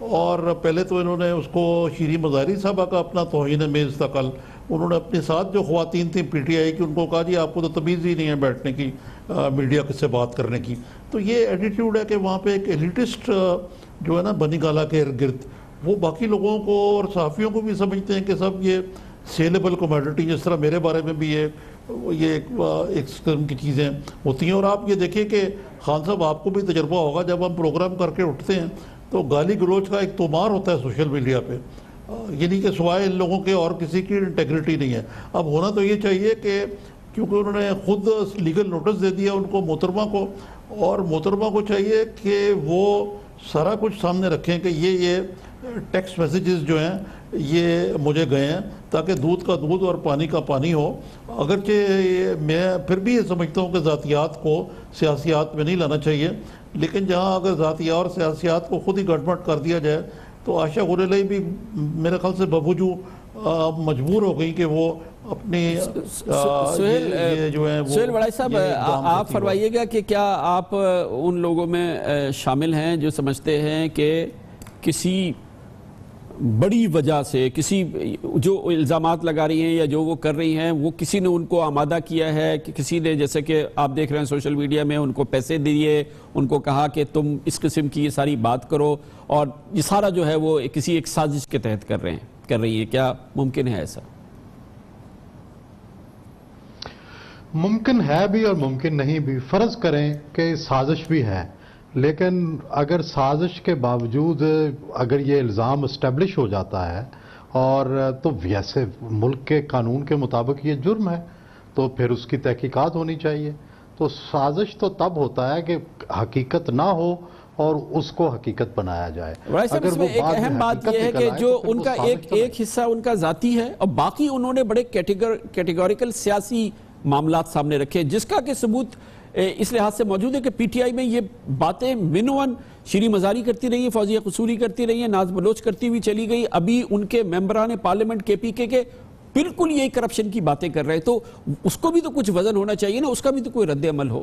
اور پہلے تو انہوں نے اس کو شیریں مظاہری صاحبہ کا اپنا توہین میز تھا کل، انہوں نے اپنے ساتھ جو خواتین تھیں پی ٹی آئی کی ان کو کہا جی آپ کو تو تمیز ہی نہیں ہے بیٹھنے کی، میڈیا سے بات کرنے کی. تو یہ ایٹیٹیوڈ ہے کہ وہاں پہ ایک ایلیٹسٹ جو ہے نا بنی گالا کے ارد گرد، وہ باقی لوگوں کو اور صحافیوں کو بھی سمجھتے ہیں کہ سب یہ سیلیبل کومیڈیٹی، جس طرح میرے بارے میں بھی یہ ایک قسم کی چیزیں ہوتی ہیں. اور آپ یہ دیکھیں کہ خان صاحب آپ کو بھی تجربہ ہوگا، جب ہم پروگرام کر کے اٹھتے ہیں تو گالی گلوچ کا ایک تومار ہوتا ہے سوشل میڈیا پہ، یعنی کہ سوائے ان لوگوں کے اور کسی کی انٹیگریٹی نہیں ہے. اب ہونا تو یہ چاہیے کہ کیونکہ انہوں نے خود لیگل نوٹس دے دیا ان کو محترمہ کو، اور محترمہ کو چاہیے کہ وہ سارا کچھ سامنے رکھیں کہ یہ ٹیکسٹ میسیجز جو ہیں یہ مجھے گئے ہیں، تاکہ دودھ کا دودھ اور پانی کا پانی ہو. اگرچہ میں پھر بھی یہ سمجھتا ہوں کہ ذاتیات کو سیاسیات میں نہیں لانا چاہیے، لیکن جہاں اگر ذاتیات اور سیاسیات کو خود ہی گڑبڑ کر دیا جائے تو آشا غریلئی بھی میرے خیال سے بوجو مجبور ہو گئی کہ وہ اپنی سہیل وڑائی صاحب آپ فرمائیے گا کہ کیا آپ ان لوگوں میں شامل ہیں جو سمجھتے ہیں کہ کسی بڑی وجہ سے، کسی جو الزامات لگا رہی ہیں یا جو وہ کر رہی ہیں، وہ کسی نے ان کو آمادہ کیا ہے کہ کسی نے، جیسے کہ آپ دیکھ رہے ہیں سوشل میڈیا میں، ان کو پیسے دیے، ان کو کہا کہ تم اس قسم کی یہ ساری بات کرو، اور یہ سارا جو ہے وہ کسی ایک سازش کے تحت کر رہی ہیں؟ کیا ممکن ہے ایسا؟ ممکن ہے بھی اور ممکن نہیں بھی. فرض کریں کہ سازش بھی ہے، لیکن اگر سازش کے باوجود اگر یہ الزام اسٹیبلش ہو جاتا ہے اور تو ویسے ملک کے قانون کے مطابق یہ جرم ہے، تو پھر اس کی تحقیقات ہونی چاہیے. تو سازش تو تب ہوتا ہے کہ حقیقت نہ ہو اور اس کو حقیقت بنایا جائے. اگر وہ ایک اہم بات یہ ہے کہ جو ان کا ایک حصہ ان کا ذاتی ہے، اور باقی انہوں نے بڑے کیٹیگوریکل سیاسی معاملات سامنے رکھے، جس کا کہ ثبوت اس لحاظ سے موجود ہے کہ پی ٹی آئی میں یہ باتیں منون شیریں مظاہری کرتی رہی ہیں، فوزیہ قصوری کرتی رہی ہیں، ناز بلوچ کرتی ہوئی چلی گئی، ابھی ان کے ممبران پارلیمنٹ کے پی کے بالکل یہی کرپشن کی باتیں کر رہے. تو اس کو بھی تو کچھ وزن ہونا چاہیے نا، اس کا بھی تو کوئی رد عمل ہو.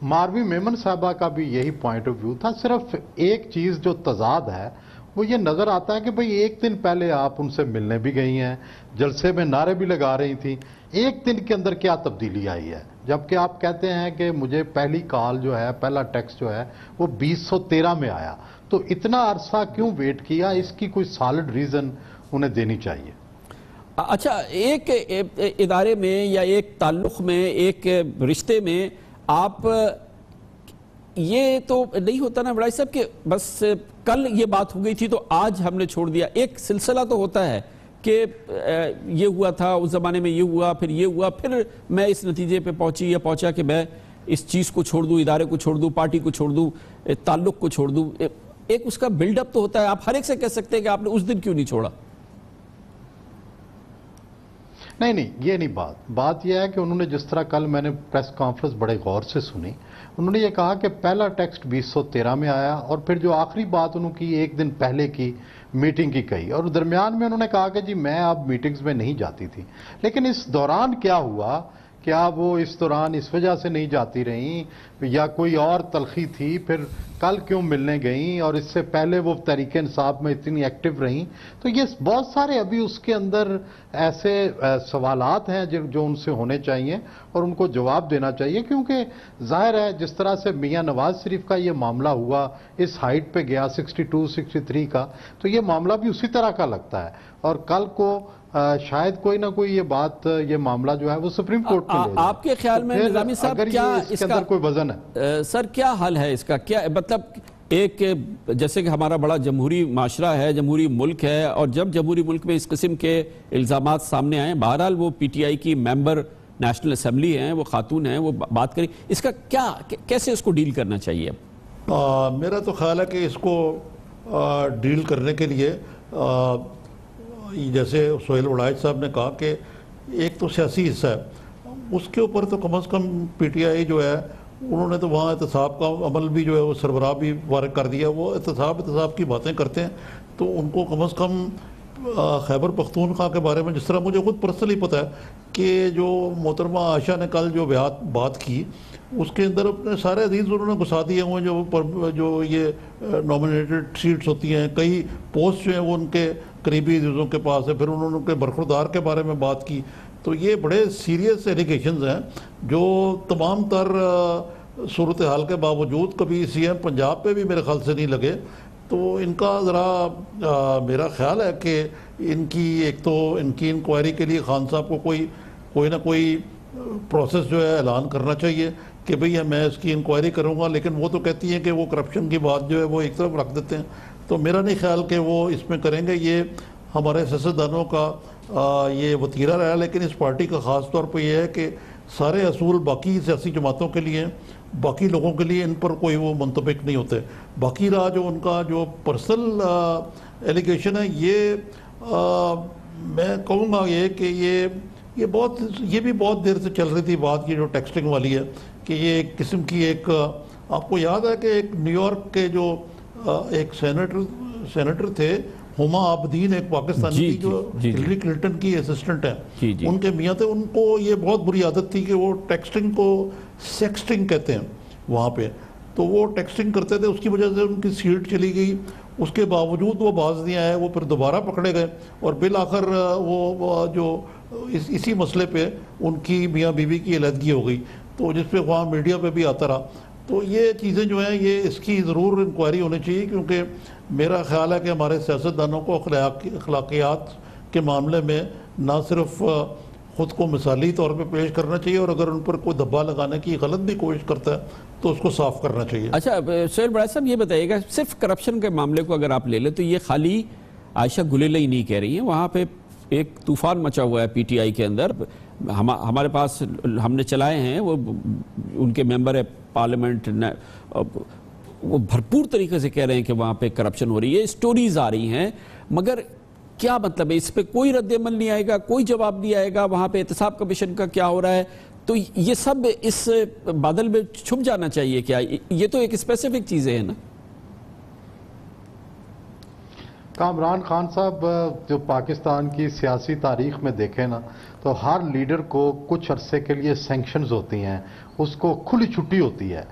ماروی میمن صاحبہ کا بھی یہی پوائنٹ آف ویو تھا. صرف ایک چیز جو تضاد ہے وہ یہ نظر آتا ہے کہ بھئی ایک دن پہلے آپ ان سے ملنے بھی گئی ہیں، جلسے میں نعرے بھی لگا رہی تھیں، ایک دن کے اندر کیا تبدیلی آئی ہے؟ جبکہ آپ کہتے ہیں کہ مجھے پہلی کال جو ہے، پہلا ٹیکسٹ جو ہے وہ 2013 میں آیا. تو اتنا عرصہ کیوں ویٹ کیا؟ اس کی کوئی سالڈ ریزن انہیں دینی چاہیے. اچھا، ایک ادارے میں یا ایک تعلق میں، ایک رشتے میں آپ یہ تو نہیں ہوتا نا وڑائی صاحب کہ بس کل یہ بات ہو گئی تھی تو آج ہم نے چھوڑ دیا. ایک سلسلہ تو ہوتا ہے کہ یہ ہوا تھا اس زمانے میں، یہ ہوا، پھر یہ ہوا، پھر میں اس نتیجے پہ پہنچی یا پہنچا کہ میں اس چیز کو چھوڑ دوں، ادارے کو چھوڑ دوں، پارٹی کو چھوڑ دوں، تعلق کو چھوڑ دوں. ایک اس کا بلڈ اپ تو ہوتا ہے. آپ ہر ایک سے کہہ سکتے ہیں کہ آپ نے اس دن کیوں نہیں چھوڑا. نہیں، یہ نہیں بات یہ ہے کہ انہوں نے جس طرح کل میں نے پریس کانفرنس بڑے غور سے سنی، انہوں نے یہ کہا کہ پہلا ٹیکسٹ 2013 میں آیا، اور پھر جو آخری بات انہوں کی ایک دن پہلے کی میٹنگ کی کہی، اور درمیان میں انہوں نے کہا کہ جی میں اب میٹنگز میں نہیں جاتی تھی. لیکن اس دوران کیا ہوا؟ کیا وہ اس دوران اس وجہ سے نہیں جاتی رہیں یا کوئی اور تلخی تھی؟ پھر کل کیوں ملنے گئیں؟ اور اس سے پہلے وہ تحریک انصاف میں اتنی ایکٹیو رہیں. تو یہ بہت سارے ابھی اس کے اندر ایسے سوالات ہیں جو ان سے ہونے چاہیے اور ان کو جواب دینا چاہیے، کیونکہ ظاہر ہے جس طرح سے میاں نواز شریف کا یہ معاملہ ہوا، اس ہائٹ پہ گیا 62 63 کا، تو یہ معاملہ بھی اسی طرح کا لگتا ہے. اور کل کو شاید کوئی نہ کوئی یہ بات، یہ معاملہ جو ہے وہ سپریم کورٹ میں لے جائے. آپ کے خیال میں نظامی صاحب کیا اس کے اندر کوئی وزن ہے؟ سر کیا حل ہے اس کا؟ کیا مطلب ایک جیسے کہ ہمارا بڑا جمہوری معاشرہ ہے، جمہوری ملک ہے، اور جب جمہوری ملک میں اس قسم کے الزامات سامنے آئیں، بہرحال وہ پی ٹی آئی کی ممبر نیشنل اسمبلی ہیں، وہ خاتون ہیں، وہ بات کریں، اس کا کیا کیسے اس کو ڈیل کرنا چاہیے؟ میرا تو خیال ہے کہ اس کو ڈیل کرنے کے لیے جیسے سہیل وڑائی صاحب نے کہا کہ ایک تو سیاسی حصہ ہے، اس کے اوپر تو کم از کم پی ٹی آئی جو ہے انہوں نے تو وہاں احتساب کا عمل بھی جو ہے وہ سربراہ بھی وارد کر دیا. وہ احتساب کی باتیں کرتے ہیں تو ان کو کم از کم خیبر پختونخوا کے بارے میں جس طرح مجھے خود پرسنلی پتہ ہے کہ جو محترمہ عائشہ نے کل جو بات کی اس کے اندر اپنے سارے عزیز انہوں نے گھسا دیے ہوئے جو یہ نامینیٹڈ سیٹس ہوتی ہیں، کئی پوسٹ جو ہیں وہ ان کے قریبی عزیزوں کے پاس ہے، پھر انہوں نے ان کے برخوردار کے بارے میں بات کی. تو یہ بڑے سیریس ایلیگیشنز ہیں جو تمام تر صورتحال کے باوجود کبھی سی ایم پنجاب پہ بھی میرے خیال سے نہیں لگے. تو ان کا ذرا میرا خیال ہے کہ ان کی انکوائری کے لیے خان صاحب کو کوئی نہ کوئی پروسیس جو ہے اعلان کرنا چاہیے کہ بھئی میں اس کی انکوائری کروں گا، لیکن وہ تو کہتی ہیں کہ وہ کرپشن کی بات جو ہے وہ ایک طرف رکھ دیتے ہیں. تو میرا نہیں خیال کہ وہ اس میں کریں گے. یہ ہمارے سیاستدانوں کا یہ وتیرہ رہا، لیکن اس پارٹی کا خاص طور پہ یہ ہے کہ سارے اصول باقی سیاسی جماعتوں کے لیے، باقی لوگوں کے لیے ان پر کوئی وہ منطبق نہیں ہوتے. باقی رہا جو ان کا جو پرسنل ایلیگیشن ہے، یہ میں کہوں گا یہ کہ یہ بھی بہت دیر سے چل رہی تھی بات کی جو ٹیکسٹنگ والی ہے، کہ یہ ایک قسم کی آپ کو یاد ہے کہ ایک نیو یارک کے جو ایک سینیٹر تھے ہما عابدین، ایک پاکستانی کی جو ہلری کلنٹن کی اسسٹنٹ ہیں، ان کے میاں تھے. ان کو یہ بہت بری عادت تھی کہ وہ ٹیکسٹنگ کو سیکسٹنگ کہتے ہیں وہاں پہ، تو وہ ٹیکسٹنگ کرتے تھے. اس کی وجہ سے ان کی سیٹ چلی گئی. اس کے باوجود وہ باز نہیں آئے، وہ پھر دوبارہ پکڑے گئے اور بالآخر وہ جو اسی مسئلے پہ ان کی میاں بیوی کی علیحدگی ہو گئی، تو جس پہ وہاں میڈیا پہ بھی آتا رہا. تو یہ چیزیں جو ہیں یہ اس کی ضرور انکوائری ہونی چاہیے، کیونکہ میرا خیال ہے کہ ہمارے سیاستدانوں کو اخلاقیات کے معاملے میں نہ صرف خود کو مثالی طور پہ پیش کرنا چاہیے، اور اگر ان پر کوئی دبا لگانے کی غلط بھی کوشش کرتا ہے تو اس کو صاف کرنا چاہیے. اچھا سہیل بڑائی صاحب یہ بتائیے گا، صرف کرپشن کے معاملے کو اگر آپ لے لیں تو یہ خالی عائشہ گلیلہ ہی نہیں کہہ رہی ہیں، وہاں پہ ایک طوفان مچا ہوا ہے پی ٹی آئی کے اندر. ہمارے پاس ہم نے چلائے ہیں، وہ ان کے ممبر ہے پارلیمنٹ، وہ بھرپور طریقے سے کہہ رہے ہیں کہ وہاں پہ کرپشن ہو رہی ہے. اسٹوریز آ رہی ہیں، مگر کیا مطلب ہے؟ اس پہ کوئی رد عمل نہیں آئے گا، کوئی جواب نہیں آئے گا. وہاں پہ احتساب کمیشن کا کیا ہو رہا ہے؟ تو یہ سب اس بادل میں چھپ جانا چاہیے کیا؟ یہ تو ایک اسپیسیفک چیزیں ہیں نا. کامران خان صاحب جو پاکستان کی سیاسی تاریخ میں دیکھیں نا تو ہر لیڈر کو کچھ عرصے کے لیے سینکشنز ہوتی ہیں، اس کو کھلی چھٹی ہوتی ہے.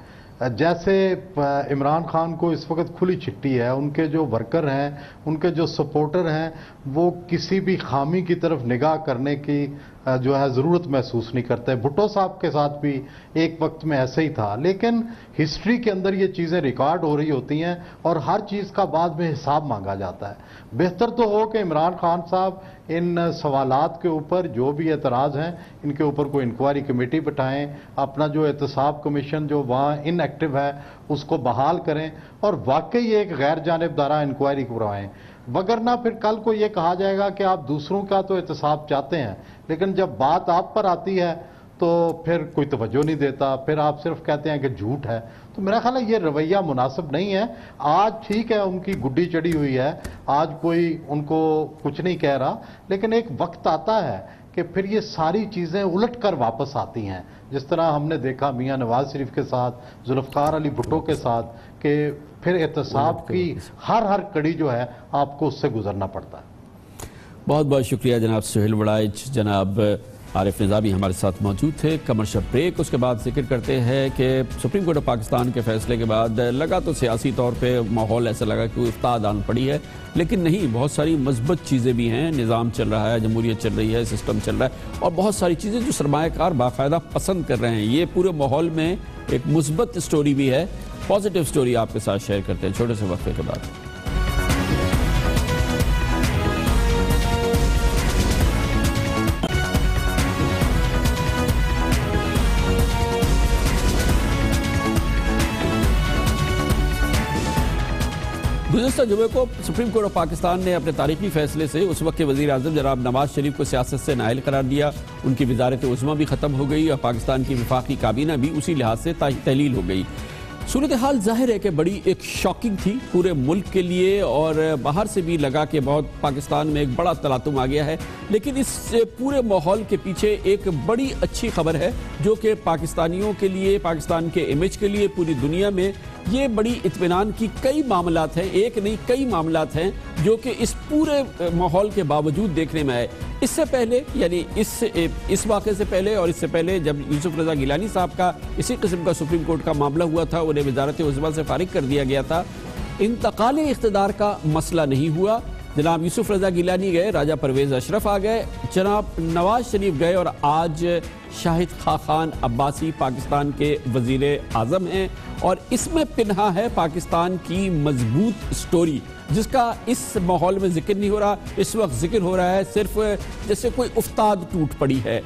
جیسے عمران خان کو اس وقت کھلی چھٹی ہے، ان کے جو ورکر ہیں، ان کے جو سپورٹر ہیں، وہ کسی بھی خامی کی طرف نگاہ کرنے کی جو ہے ضرورت محسوس نہیں کرتے. بھٹو صاحب کے ساتھ بھی ایک وقت میں ایسے ہی تھا، لیکن ہسٹری کے اندر یہ چیزیں ریکارڈ ہو رہی ہوتی ہیں اور ہر چیز کا بعد میں حساب مانگا جاتا ہے. بہتر تو ہو کہ عمران خان صاحب ان سوالات کے اوپر جو بھی اعتراض ہیں ان کے اوپر کوئی انکوائری کمیٹی بٹھائیں، اپنا جو احتساب کمیشن جو وہاں ان ایکٹیو ہے اس کو بحال کریں اور واقعی ایک غیر جانبدارانہ انکوائری کروائیں. وگرنہ پھر کل کو یہ کہا جائے گا کہ آپ دوسروں کا تو احتساب چاہتے ہیں، لیکن جب بات آپ پر آتی ہے تو پھر کوئی توجہ نہیں دیتا، پھر آپ صرف کہتے ہیں کہ جھوٹ ہے. تو میرا خیال ہے یہ رویہ مناسب نہیں ہے. آج ٹھیک ہے ان کی گڈی چڑھی ہوئی ہے، آج کوئی ان کو کچھ نہیں کہہ رہا، لیکن ایک وقت آتا ہے کہ پھر یہ ساری چیزیں الٹ کر واپس آتی ہیں، جس طرح ہم نے دیکھا میاں نواز شریف کے ساتھ، ذوالفقار علی بھٹو کے ساتھ، کہ پھر احتساب کی ہر کڑی جو ہے آپ کو اس سے گزرنا پڑتا ہے. بہت بہت شکریہ جناب سہیل بڑائچ. جناب عارف نظامی ہمارے ساتھ موجود تھے. Commercial break. اس کے بعد ذکر کرتے ہیں کہ سپریم کورٹ آف پاکستان کے فیصلے کے بعد لگا تو سیاسی طور پہ ماحول ایسا لگا کہ افتاد آن پڑی ہے، لیکن نہیں، بہت ساری مثبت چیزیں بھی ہیں. نظام چل رہا ہے، جمہوریت چل رہی ہے، سسٹم چل رہا ہے، اور بہت ساری چیزیں جو سرمایہ کار باقاعدہ پسند کر رہے ہیں. یہ پورے ماحول میں ایک مثبت سٹوری بھی ہے، پازیٹیو سٹوری آپ کے ساتھ شیئر کرتے ہیں چھوٹے سے وقفے کے بعد. گزشتہ جمعے کو سپریم کورٹ آف پاکستان نے اپنے تاریخی فیصلے سے اس وقت کے وزیر اعظم جناب نواز شریف کو سیاست سے نائل قرار دیا. ان کی وزارت عظمیٰ بھی ختم ہو گئی اور پاکستان کی وفاقی کابینہ بھی اسی لحاظ سے تحلیل ہو گئی. صورتحال ظاہر ہے کہ بڑی ایک شاکنگ تھی پورے ملک کے لیے، اور باہر سے بھی لگا کہ بہت پاکستان میں ایک بڑا تلاطم آ گیا ہے. لیکن اس پورے ماحول کے پیچھے ایک بڑی اچھی خبر ہے جو کہ پاکستانیوں کے لیے، پاکستان کے امیج کے لیے، پوری دنیا میں یہ بڑی اطمینان کی کئی معاملات ہیں، ایک نہیں کئی معاملات ہیں جو کہ اس پورے ماحول کے باوجود دیکھنے میں آئے۔ اس سے پہلے یعنی اس واقعے سے پہلے اور اس سے پہلے جب یوسف رضا گیلانی صاحب کا اسی قسم کا سپریم کورٹ کا معاملہ ہوا تھا، انہیں وزارت عظمیٰ سے فارغ کر دیا گیا تھا، انتقال اقتدار کا مسئلہ نہیں ہوا۔ جناب یوسف رضا گیلانی گئے، راجہ پرویز اشرف آ گئے، جناب نواز شریف گئے، اور آج شاہد خاقان عباسی پاکستان کے وزیر اعظم ہیں، اور اس میں پنہا ہے پاکستان کی مضبوط سٹوری، جس کا اس ماحول میں ذکر نہیں ہو رہا۔ اس وقت ذکر ہو رہا ہے صرف جیسے کوئی افتاد ٹوٹ پڑی ہے،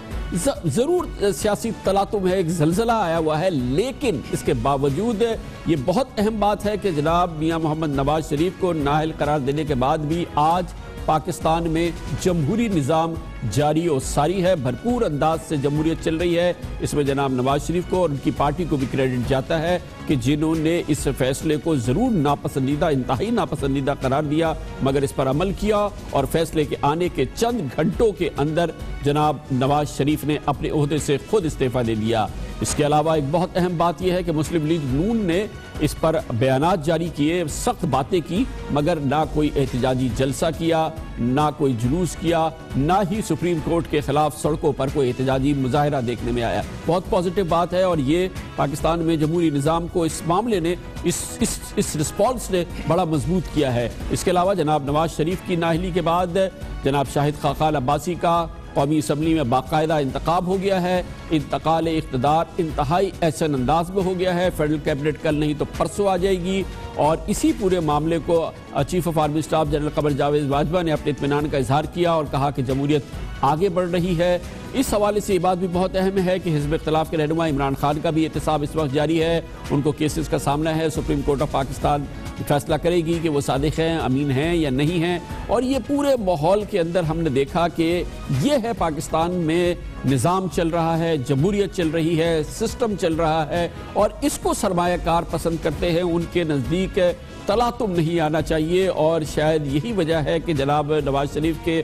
ضرور سیاسی تلاطم ہے، ایک زلزلہ آیا ہوا ہے، لیکن اس کے باوجود یہ بہت اہم بات ہے کہ جناب میاں محمد نواز شریف کو نااہل قرار دینے کے بعد بھی آج پاکستان میں جمہوری نظام جاری و ساری ہے، بھرپور انداز سے جمہوریت چل رہی ہے۔ اس میں جناب نواز شریف کو اور ان کی پارٹی کو بھی کریڈٹ جاتا ہے کہ جنہوں نے اس فیصلے کو ضرور ناپسندیدہ، انتہائی ناپسندیدہ قرار دیا، مگر اس پر عمل کیا، اور فیصلے کے آنے کے چند گھنٹوں کے اندر جناب نواز شریف نے اپنے عہدے سے خود استعفیٰ دے لیا۔ اس کے علاوہ ایک بہت اہم بات یہ ہے کہ مسلم لیگ نون نے اس پر بیانات جاری کیے، سخت باتیں کی، مگر نہ کوئی احتجاجی جلسہ کیا، نہ کوئی جلوس کیا، نہ ہی سپریم کورٹ کے خلاف سڑکوں پر کوئی احتجاجی مظاہرہ دیکھنے میں آیا۔ بہت پازیٹیو بات ہے، اور یہ پاکستان میں جمہوری نظام کو اس معاملے نے اس رسپانس نے بڑا مضبوط کیا ہے۔ اس کے علاوہ جناب نواز شریف کی نااہلی کے بعد جناب شاہد خاقان عباسی کا قومی اسمبلی میں باقاعدہ انتخاب ہو گیا ہے، انتقال اقتدار انتہائی احسن انداز میں ہو گیا ہے، فیڈرل کیبنٹ کل نہیں تو پرسوں آ جائے گی، اور اسی پورے معاملے کو chief of army staff general Qamar Javed Bajwa نے اپنے اطمینان کا اظہار کیا اور کہا کہ جمہوریت آگے بڑھ رہی ہے۔ اس حوالے سے یہ بات بھی بہت اہم ہے کہ حزب اختلاف کے رہنما عمران خان کا بھی احتساب اس وقت جاری ہے، ان کو کیسز کا سامنا ہے، سپریم کورٹ آف پاکستان فیصلہ کرے گی کہ وہ صادق ہیں، امین ہیں یا نہیں ہیں، اور یہ پورے ماحول کے اندر ہم نے دیکھا کہ یہ ہے پاکستان میں نظام چل رہا ہے، جمہوریت چل رہی ہے، سسٹم چل رہا ہے، اور اس کو سرمایہ کار پسند کرتے ہیں، ان کے نزدیک تلاطم نہیں آنا چاہیے، اور شاید یہی وجہ ہے کہ جناب نواز شریف کے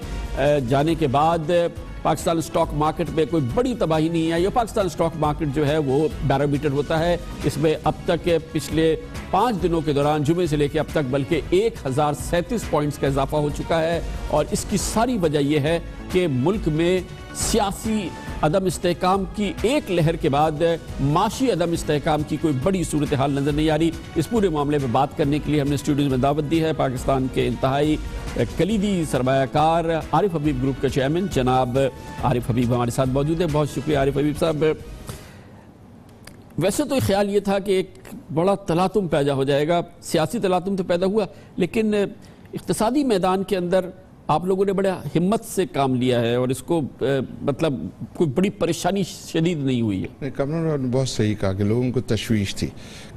جانے کے بعد پاکستان سٹاک مارکیٹ میں کوئی بڑی تباہی نہیں آئی۔ پاکستان سٹاک مارکیٹ جو ہے وہ بیرومیٹر ہوتا ہے، اس میں اب تک پچھلے 5 دنوں کے دوران جمعے سے لے کے اب تک بلکہ 1037 پوائنٹس کا اضافہ ہو چکا ہے، اور اس کی ساری وجہ یہ ہے کہ ملک میں سیاسی عدم استحکام کی ایک لہر کے بعد معاشی عدم استحکام کی کوئی بڑی صورتحال نظر نہیں آ رہی۔ اس پورے معاملے میں بات کرنے کے لیے ہم نے اسٹوڈیوز میں دعوت دی ہے پاکستان کے انتہائی کلیدی سرمایہ کار عارف حبیب گروپ کے چیئرمین جناب عارف حبیب ہمارے ساتھ موجود ہیں۔ بہت شکریہ عارف حبیب صاحب۔ ویسے تو خیال یہ تھا کہ ایک بڑا تلاطم پیدا ہو جائے گا، سیاسی تلاطم تو پیدا ہوا، لیکن اقتصادی میدان کے اندر آپ لوگوں نے بڑے ہمت سے کام لیا ہے، اور اس کو مطلب کوئی بڑی پریشانی شدید نہیں ہوئی ہے۔ کامران نے بہت صحیح کہا کہ لوگوں کو تشویش تھی،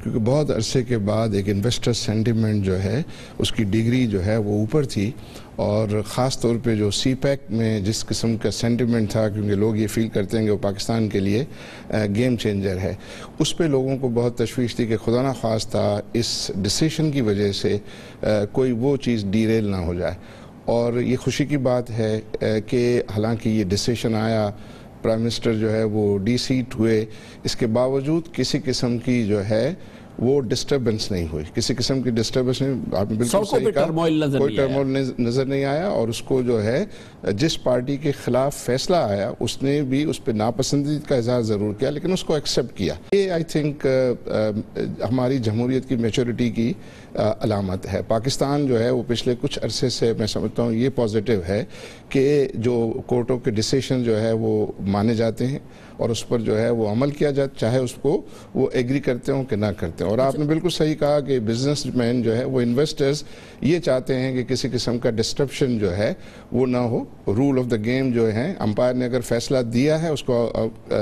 کیونکہ بہت عرصے کے بعد ایک انویسٹر سینٹیمنٹ جو ہے اس کی ڈگری جو ہے وہ اوپر تھی، اور خاص طور پہ جو سی پیک میں جس قسم کا سینٹیمنٹ تھا، کیونکہ لوگ یہ فیل کرتے ہیں کہ وہ پاکستان کے لیے گیم چینجر ہے، اس پہ لوگوں کو بہت تشویش تھی کہ خدا نہ خواستہ اس ڈیسیشن کی وجہ سے کوئی وہ چیز ڈیریل نہ ہو جائے۔ اور یہ خوشی کی بات ہے کہ حالانکہ یہ ڈیسیشن آیا، پرائم منسٹر جو ہے وہ ڈی سیٹ ہوئے، اس کے باوجود کسی قسم کی جو ہے وہ ڈسٹربنس نہیں ہوئی، کسی قسم کی ڈسٹربنس نہیں، آپ نے بالکل صحیح کہا، کوئی ٹرمول نظر نہیں آیا، اور اس کو جو ہے جس پارٹی کے خلاف فیصلہ آیا اس نے بھی اس پہ ناپسندیدگی کا اظہار ضرور کیا، لیکن اس کو ایکسیپٹ کیا۔ یہ آئی تھنک ہماری جمہوریت کی میچورٹی کی علامت ہے۔ پاکستان جو ہے وہ پچھلے کچھ عرصے سے میں سمجھتا ہوں یہ پازیٹیو ہے کہ جو کورٹوں کے ڈیسیشن جو ہے وہ مانے جاتے ہیں، اور اس پر جو ہے وہ عمل کیا جاتا، چاہے اس کو وہ ایگری کرتے ہوں کہ نہ کرتے ہوں۔ اور آپ نے بالکل صحیح کہا کہ بزنس مین جو ہے وہ انویسٹرز یہ چاہتے ہیں کہ کسی قسم کا ڈسٹرپشن جو ہے وہ نہ ہو، رول آف دا گیم جو ہے امپائر نے اگر فیصلہ دیا ہے اس کو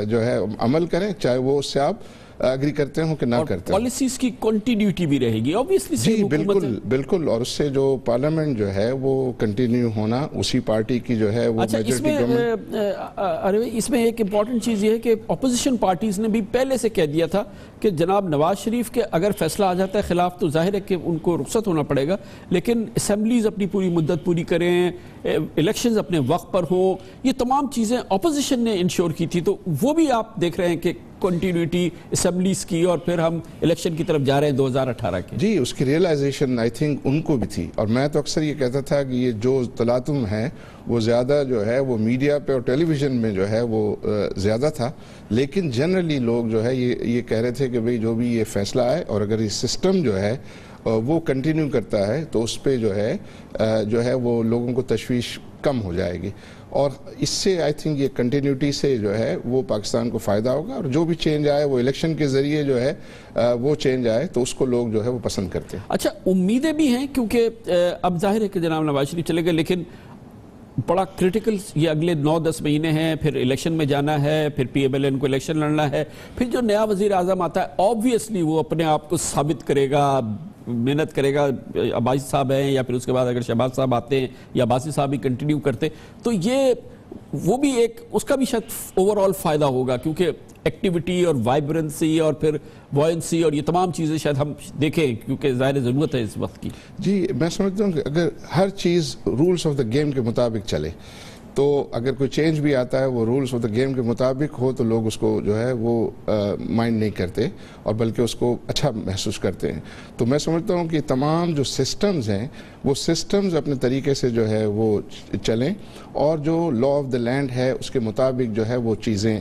جو ہے عمل کریں، چاہے وہ اس سے آپ اگری کرتے ہوں کہ نہ کرتے ہیں۔ پالیسیز کی کنٹینیوٹی بھی رہے گی obviously۔ جی بالکل، اور اس سے جو پارلیمنٹ جو ہے وہ کنٹینیو ہونا، اسی پارٹی کی جو ہے وہ میجورٹی گورنمنٹ۔ اس میں ایک امپورٹنٹ چیز یہ ہے کہ اپوزیشن پارٹیز نے بھی پہلے سے کہہ دیا تھا کہ جناب نواز شریف کے اگر فیصلہ آ جاتا ہے خلاف تو ظاہر ہے کہ ان کو رخصت ہونا پڑے گا، لیکن اسمبلیز اپنی پوری مدت پوری کریں، الیکشنز اپنے وقت پر ہوں، یہ تمام چیزیں اپوزیشن نے انشور کی تھی، تو وہ بھی آپ دیکھ رہے ہیں کہ کنٹینیوٹی اسمبلیز کی اور پھر ہم الیکشن کی طرف جا رہے ہیں 2018 کے. جی اس کی ریئلائزیشن آئی تھنک ان کو بھی تھی, اور میں تو اکثر یہ کہتا تھا کہ یہ جو تلاطم ہے وہ زیادہ جو ہے وہ میڈیا پہ اور ٹیلی ویژن میں جو ہے وہ زیادہ تھا, لیکن جنرلی لوگ جو ہے یہ کہہ رہے تھے کہ بھئی جو بھی یہ فیصلہ ہے اور اگر یہ سسٹم جو ہے وہ کنٹینیو کرتا ہے تو اس پہ جو ہے وہ لوگوں کو تشویش کم ہو جائے گی, اور اس سے آئی تھنک یہ کنٹینیوٹی سے جو ہے وہ پاکستان کو فائدہ ہوگا, اور جو بھی چینج آئے وہ الیکشن کے ذریعے جو ہے وہ چینج آئے تو اس کو لوگ جو ہے وہ پسند کرتے ہیں. اچھا امیدیں بھی ہیں کیونکہ اب ظاہر ہے کہ جناب نواز شریف چلے گئے, لیکن بڑا کرٹیکل یہ اگلے 9-10 مہینے ہیں, پھر الیکشن میں جانا ہے, پھر پی ایم ایل این کو الیکشن لڑنا ہے, پھر جو نیا وزیر اعظم آتا ہے آبویسلی وہ اپنے آپ کو ثابت کرے گا, محنت کرے گا. عباسی صاحب ہیں یا پھر اس کے بعد اگر شہباز صاحب آتے ہیں یا عباسی صاحب بھی کنٹینیو کرتے تو یہ وہ بھی ایک اس کا بھی شاید اوور آل فائدہ ہوگا, کیونکہ ایکٹیویٹی اور وائبرنسی اور پھر وائنسی اور یہ تمام چیزیں شاید ہم دیکھیں کیونکہ ظاہر ضرورت ہے اس وقت کی. جی میں سمجھتا ہوں کہ اگر ہر چیز رولز آف دا گیم کے مطابق چلے تو اگر کوئی چینج بھی آتا ہے وہ رولز آف دا گیم کے مطابق ہو تو لوگ اس کو جو ہے وہ مائنڈ نہیں کرتے اور بلکہ اس کو اچھا محسوس کرتے ہیں. تو میں سمجھتا ہوں کہ تمام جو سسٹمز ہیں وہ سسٹمز اپنے طریقے سے جو ہے وہ چلیں, اور جو لا آف دا لینڈ ہے اس کے مطابق جو ہے وہ چیزیں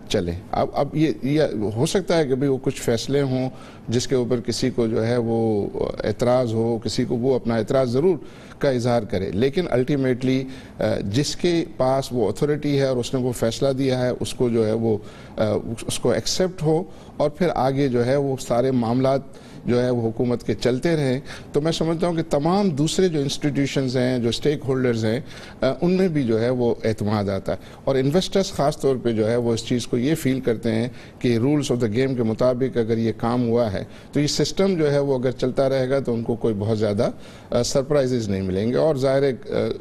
چلیں. اب یہ ہو سکتا ہے کہ بھئی وہ کچھ فیصلے ہوں جس کے اوپر کسی کو جو ہے وہ اعتراض ہو, کسی کو وہ اپنا اعتراض ضرور کا اظہار کرے, لیکن الٹیمیٹلی جس کے پاس وہ اتھارٹی ہے اور اس نے وہ فیصلہ دیا ہے اس کو جو ہے وہ اس کو ایکسیپٹ ہو, اور پھر آگے جو ہے وہ سارے معاملات جو ہے وہ حکومت کے چلتے رہیں. تو میں سمجھتا ہوں کہ تمام دوسرے جو انسٹیٹیوشنز ہیں, جو سٹیک ہولڈرز ہیں, ان میں بھی جو ہے وہ اعتماد آتا ہے, اور انویسٹرز خاص طور پہ جو ہے وہ اس چیز کو یہ فیل کرتے ہیں کہ رولز آف دا گیم کے مطابق اگر یہ کام ہوا ہے تو یہ سسٹم جو ہے وہ اگر چلتا رہے گا تو ان کو کوئی بہت زیادہ سرپرائزز نہیں ملیں گے, اور ظاہر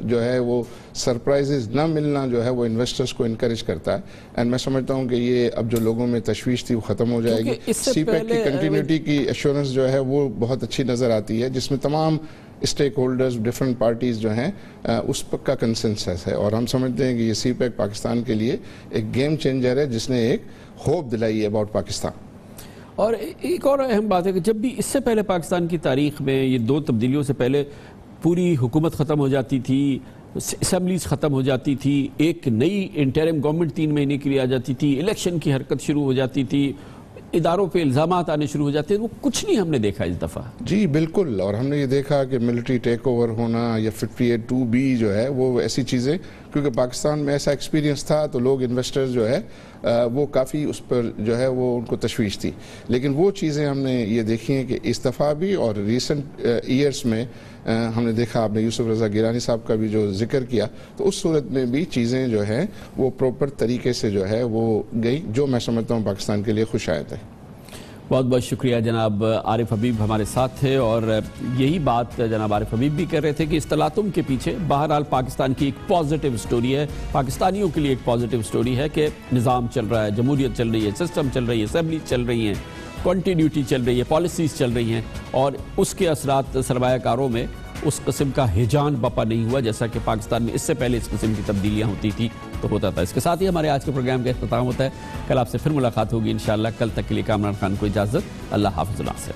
جو ہے وہ سرپرائزز نہ ملنا جو ہے وہ انویسٹرز کو انکریج کرتا ہے. اینڈ میں سمجھتا ہوں کہ یہ اب جو لوگوں میں تشویش تھی وہ ختم ہو جائے گی. سی پیک کی کنٹینیوٹی کی ایشورنس جو ہے وہ بہت اچھی نظر آتی ہے, جس میں تمام اسٹیک ہولڈرز ڈیفرنٹ پارٹیز جو ہیں اس کا کنسنسس ہے, اور ہم سمجھتے ہیں کہ یہ سی پیک پاکستان کے لیے ایک گیم چینجر ہے جس نے ایک ہوپ دلائی ہے اباؤٹ پاکستان. اور ایک اور اہم بات ہے کہ جب بھی اس سے پہلے پاکستان کی تاریخ میں یہ 2 تبدیلیوں سے پہلے پوری حکومت ختم ہو جاتی تھی, اسمبلیز ختم ہو جاتی تھی, ایک نئی انٹرم گورنمنٹ 3 مہینے کے لیے آ جاتی تھی, الیکشن کی حرکت شروع ہو جاتی تھی, اداروں پہ الزامات آنے شروع ہو جاتے ہیں, وہ کچھ نہیں ہم نے دیکھا اس دفعہ. جی بالکل, اور ہم نے یہ دیکھا کہ ملٹری ٹیک اوور ہونا یا 58(2)B جو ہے وہ ایسی چیزیں, کیونکہ پاکستان میں ایسا ایکسپیرینس تھا تو لوگ انویسٹرز جو ہے وہ کافی اس پر جو ہے وہ ان کو تشویش تھی, لیکن وہ چیزیں ہم نے یہ دیکھی ہیں کہ اس دفعہ بھی اور ریسنٹ ایئرس میں ہم نے دیکھا, آپ نے یوسف رضا گیلانی صاحب کا بھی جو ذکر کیا, تو اس صورت میں بھی چیزیں جو ہیں وہ پراپر طریقے سے جو ہے وہ گئی, جو میں سمجھتا ہوں پاکستان کے لیے خوش آیت ہے. بہت بہت شکریہ. جناب عارف حبیب ہمارے ساتھ تھے, اور یہی بات جناب عارف حبیب بھی کر رہے تھے کہ اس تلاطم کے پیچھے بہرحال پاکستان کی ایک پازیٹیو سٹوری ہے, پاکستانیوں کے لیے ایک پازیٹیو سٹوری ہے کہ نظام چل رہا ہے, جمہوریت چل رہی ہے, سسٹم چل رہی ہے, اسمبلیز چل رہی ہیں, کنٹینیوٹی چل رہی ہے, پالیسیز چل رہی ہیں, اور اس کے اثرات سرمایہ کاروں میں اس قسم کا ہیجان بپا نہیں ہوا جیسا کہ پاکستان میں اس سے پہلے اس قسم کی تبدیلیاں ہوتی تھی تو ہوتا تھا. اس کے ساتھ ہی ہمارے آج کے پروگرام کا اختتام ہوتا ہے. کل آپ سے پھر ملاقات ہوگی انشاءاللہ. کل تک کے لیے کامران خان کو اجازت. اللہ حافظ. اللہ سے.